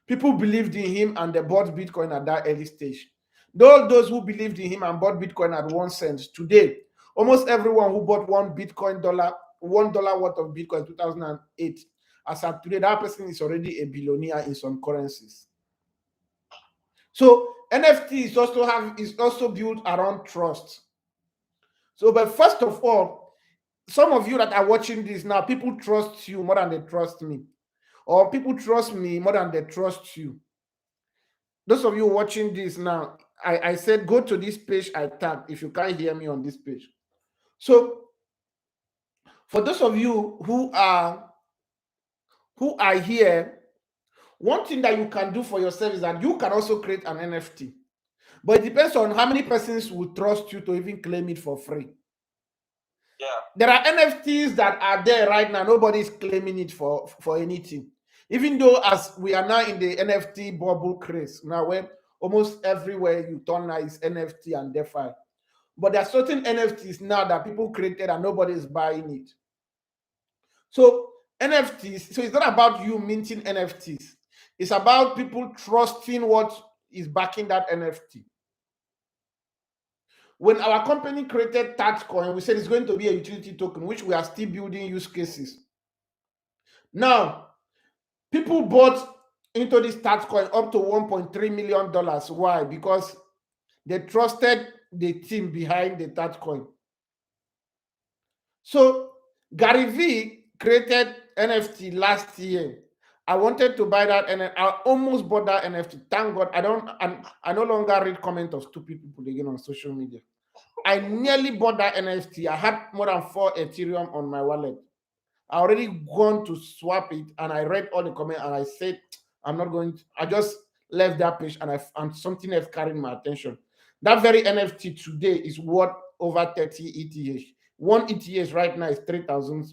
People believed in him and they bought Bitcoin at that early stage. Those who believed in him and bought Bitcoin at 1 cent, today, almost everyone who bought $1 worth of Bitcoin in 2008, as of today, that person is already a billionaire in some currencies. So NFT is also built around trust. So, but first of all, some of you that are watching this now, people trust you more than they trust me, or people trust me more than they trust you. Those of you watching this now, I said go to this page I tagged if you can't hear me on this page. So for those of you who are here, one thing that you can do for yourself is that you can also create an NFT. But it depends on how many persons will trust you to even claim it for free. Yeah. There are NFTs that are there right now. Nobody is claiming it for anything. Even though as we are now in the NFT bubble craze, now where almost everywhere you turn now is NFT and DeFi. But there are certain NFTs now that people created and nobody is buying it. So NFTs, so it's not about you minting NFTs. It's about people trusting what is backing that NFT. When our company created Tatcoin, we said it's going to be a utility token, which we are still building use cases. Now, people bought into this Tatcoin up to $1.3 million. Why? Because they trusted the team behind the Tatcoin. So GaryVee created NFT last year. I wanted to buy that, and I almost bought that NFT. Thank God, I no longer read comments of stupid people again on social media. I nearly bought that NFT. I had more than 4 Ethereum on my wallet. I already gone to swap it, and I read all the comments, and I said, I'm not going to, I just left that page, and something else carried my attention. That very NFT today is worth over 30 ETH. One ETH right now is 3,000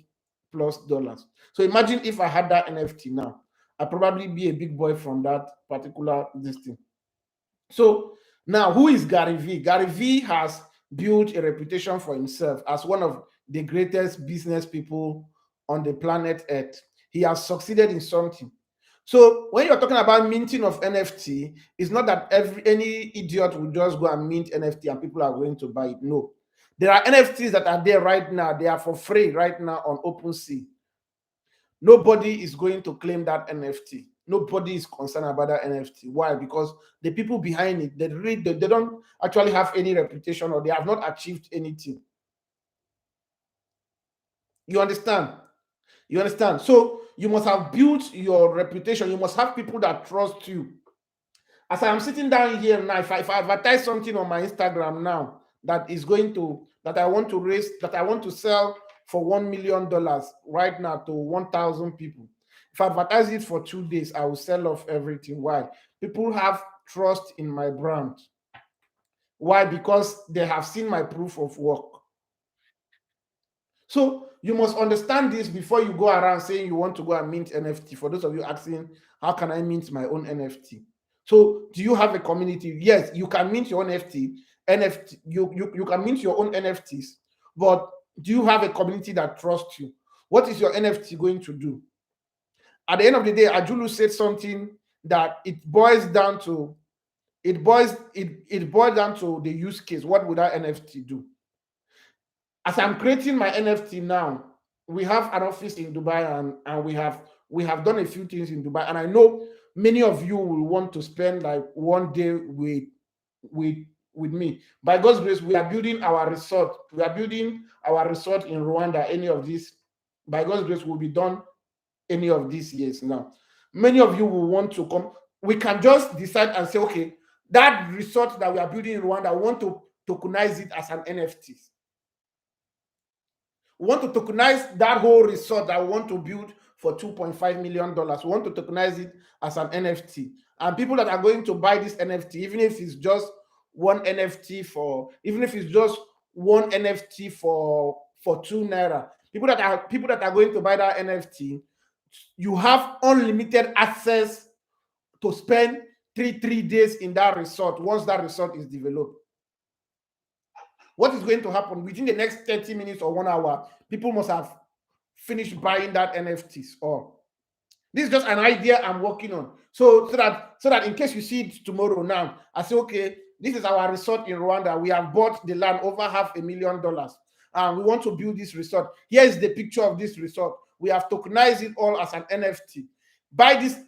plus dollars. So imagine if I had that NFT now, I'd probably be a big boy from that particular listing. So now, who is GaryVee? GaryVee has built a reputation for himself as one of the greatest business people on the planet Earth. He has succeeded in something. So when you're talking about minting of NFT, it's not that any idiot will just go and mint NFT and people are going to buy it. No. There are NFTs that are there right now. They are for free right now on OpenSea. Nobody is going to claim that NFT. Nobody is concerned about that NFT. Why? Because the people behind it, they don't actually have any reputation, or they have not achieved anything. You understand? You understand? So you must have built your reputation. You must have people that trust you. As I am sitting down here now, if I advertise something on my Instagram now that I want to raise, that I want to sell for $1 million right now to 1,000 people. If I advertise it for 2 days, I will sell off everything. Why? People have trust in my brand. Why? Because they have seen my proof of work. So you must understand this before you go around saying you want to go and mint NFT. For those of you asking, how can I mint my own NFT? So do you have a community? Yes, you can mint your own NFT. You can mint your own NFTs, but do you have a community that trusts you? What is your NFT going to do? At the end of the day, Ajulu said something that it boils down to the use case. What would that NFT do? As I'm creating my NFT now, we have an office in Dubai, and we have done a few things in Dubai, and I know many of you will want to spend like one day with me. By God's grace, we are building our resort. We are building our resort in Rwanda. Any of this, by God's grace, will be done any of these years now. Many of you will want to come. We can just decide and say, okay, that resort that we are building in Rwanda, we want to tokenize it as an NFT. We want to tokenize that whole resort that we want to build for $2.5 million. We want to tokenize it as an NFT. And people that are going to buy this NFT, even if it's just one NFT for ₦2, people that are going to buy that NFT, you have unlimited access to spend three days in that resort once that resort is developed. What is going to happen within the next 30 minutes or 1 hour? People must have finished buying that NFTs. Or this is just an idea I'm working on. So that in case you see it tomorrow now, I say, okay, this is our resort in Rwanda. We have bought the land over $500,000. And we want to build this resort. Here is the picture of this resort. We have tokenized it all as an NFT. Buy this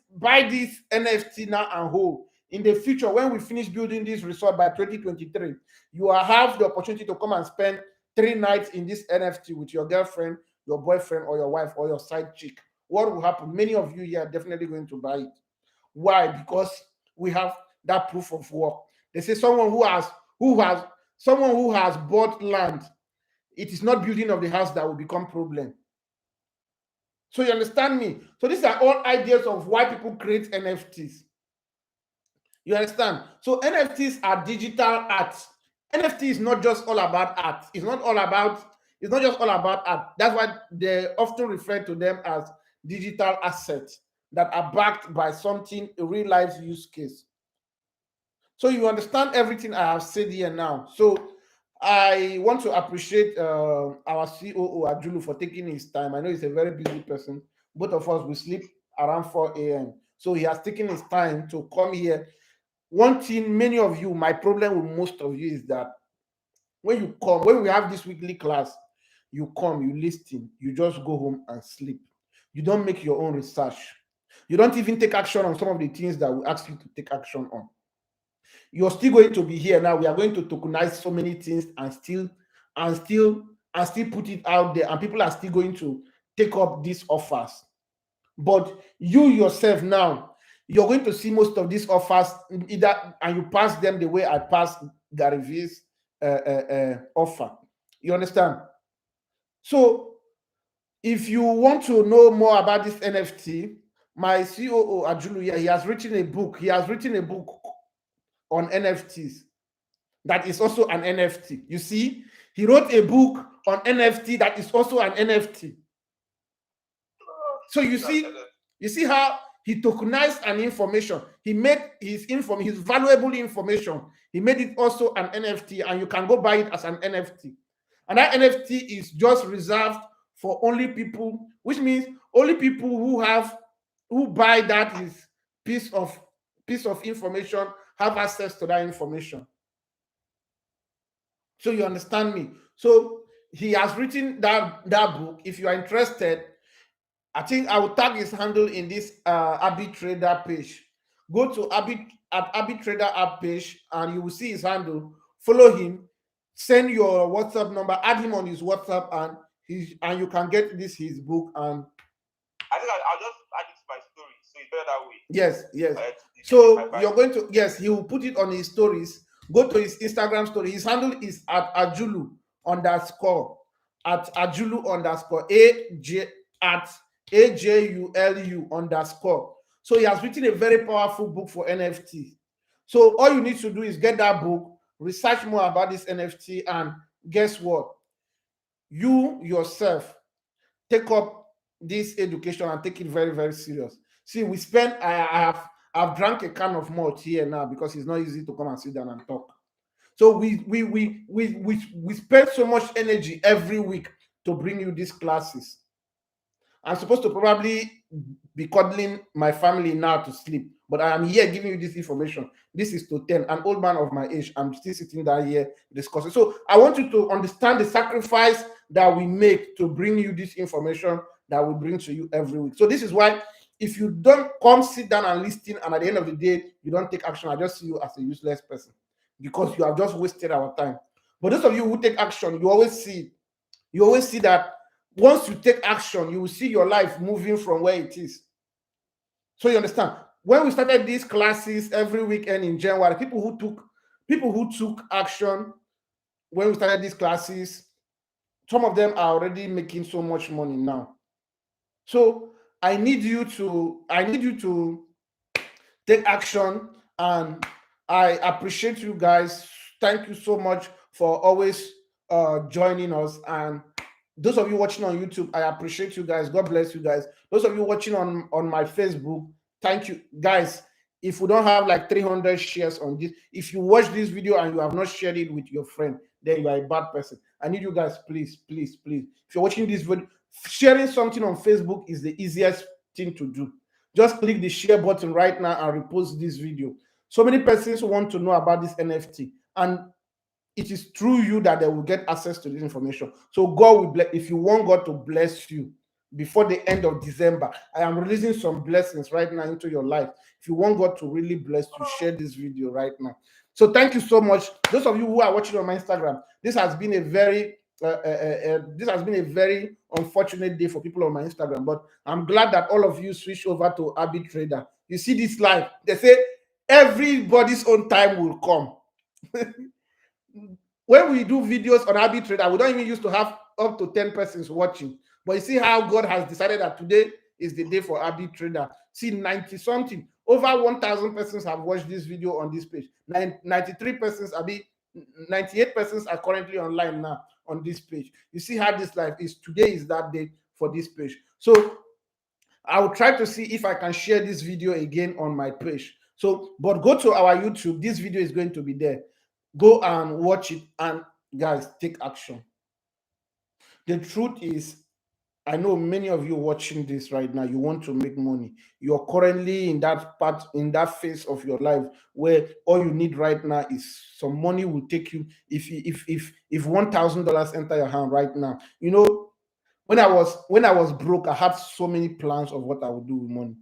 NFT now and hold. In the future, when we finish building this resort by 2023, you will have the opportunity to come and spend 3 nights in this NFT with your girlfriend, your boyfriend, or your wife, or your side chick. What will happen? Many of you here are definitely going to buy it. Why? Because we have that proof of work. They say someone who has bought land, it is not building of the house that will become problem. So you understand me? So these are all ideas of why people create NFTs. You understand? So NFTs are digital art. NFT is not just all about art. It's not just all about art. That's why they often refer to them as digital assets that are backed by something, a real life use case. So you understand everything I have said here now. So I want to appreciate our COO Ajulu for taking his time. I know he's a very busy person. Both of us we sleep around 4 a.m. So he has taken his time to come here. One thing, many of you, my problem with most of you is that when we have this weekly class, you come, you listen, you just go home and sleep. You don't make your own research. You don't even take action on some of the things that we ask you to take action on. You're still going to be here now. We are going to tokenize so many things and still and still put it out there, and people are still going to take up these offers. But you yourself now, you're going to see most of these offers either, and you pass them the way I passed GaryVee's offer. You understand? So if you want to know more about this NFT, my COO Ajulu here, he has written a book. He has written a book on NFTs that is also an NFT. You see, he wrote a book on NFT that is also an NFT. So you see how he tokenized an information. He made his valuable information. He made it also an NFT, and you can go buy it as an NFT. And that NFT is just reserved for only people, which means only people who buy that is piece of information have access to that information. So you understand me? So he has written that book. If you are interested, I think I will tag his handle in this arbitrator page. Go to arbitrator app page and you will see his handle. Follow him. Send your WhatsApp number. Add him on his WhatsApp, and you can get his book. And I think I'll just add it to my story, so it's better that way. Yes. So you're going to he will put it on his stories. Go to his Instagram story. His handle is at Ajulu _ at Ajulu _ AJULU _ So he has written a very powerful book for NFT. So all you need to do is get that book, research more about this NFT, and guess what? You yourself take up this education and take it very, very serious. See, we spend, I've drank a can of malt here now because it's not easy to come and sit down and talk. So we spend so much energy every week to bring you these classes. I'm supposed to probably be cuddling my family now to sleep, but I am here giving you this information. This is to 10, an old man of my age. I'm still sitting down here discussing. So I want you to understand the sacrifice that we make to bring you this information that we bring to you every week. So this is why if you don't come sit down and listen, and at the end of the day, you don't take action, I just see you as a useless person because you have just wasted our time. But those of you who take action, you always see that once you take action, you will see your life moving from where it is. So you understand? When we started these classes every weekend in January, people who took action when we started these classes, some of them are already making so much money now. So I need you to take action, and I appreciate you guys. Thank you so much for always joining us. And those of you watching on YouTube, I appreciate you guys. God bless you guys. Those of you watching on my Facebook, thank you guys. If we don't have like 300 shares on this, if you watch this video and you have not shared it with your friend, then you are a bad person. I need you guys, please. If you're watching this video, sharing something on Facebook is the easiest thing to do. Just click the share button right now and repost this video. So many persons want to know about this NFT, and it is through you that they will get access to this information. So God will bless. If you want God to bless you before the end of December, I am releasing some blessings right now into your life. If you want God to really bless you, share this video right now. So thank you so much. Those of you who are watching on my Instagram, this has been a very unfortunate day for people on my Instagram, but I'm glad that all of you switched over to Arbitrator. You see this live, they say everybody's own time will come. When we do videos on Arbitrator, we don't even used to have up to 10 persons watching. But you see how God has decided that today is the day for Arbitrator. See, 90 something, over 1,000 persons have watched this video on this page. 93 persons, 98 persons are currently online now on this page. You see how this life is. Today is that day for this page. So I will try to see if I can share this video again on my page. So, but go to our YouTube. This video is going to be there. Go and watch it, and guys, take action. The truth is, I know many of you watching this right now, you want to make money. You're currently in that phase of your life where all you need right now is some money will take you. If $1,000 enter your hand right now, you know, when I was broke, I had so many plans of what I would do with money.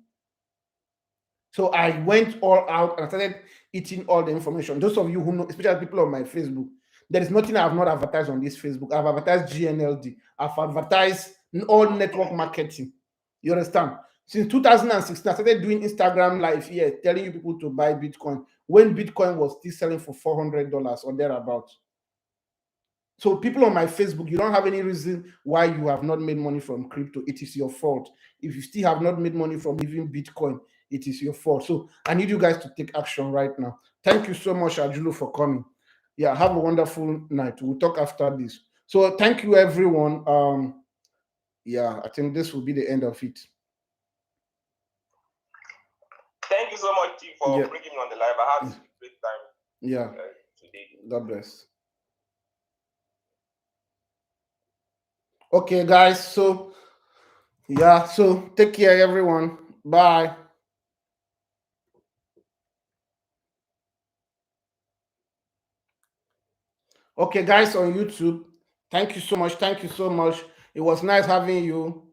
So I went all out and I started eating all the information. Those of you who know, especially people on my Facebook, There is nothing I have not advertised on this Facebook. I've advertised GNLD. I've advertised all network marketing. You understand? Since 2016, I started doing Instagram live here, telling you people to buy Bitcoin when Bitcoin was still selling for $400 or thereabouts. So people on my Facebook, you don't have any reason why you have not made money from crypto. It is your fault. If you still have not made money from even Bitcoin, it is your fault. So I need you guys to take action right now. Thank you so much, Ajulu, for coming. Yeah, have a wonderful night. We'll talk after this. So thank you, everyone. Yeah, I think this will be the end of it. Thank you so much, Chief, for bringing me on the live. I had a great time. Yeah. Today. God bless. Okay, guys. So yeah, so take care, everyone. Bye. Okay, guys on YouTube, thank you so much. Thank you so much. It was nice having you.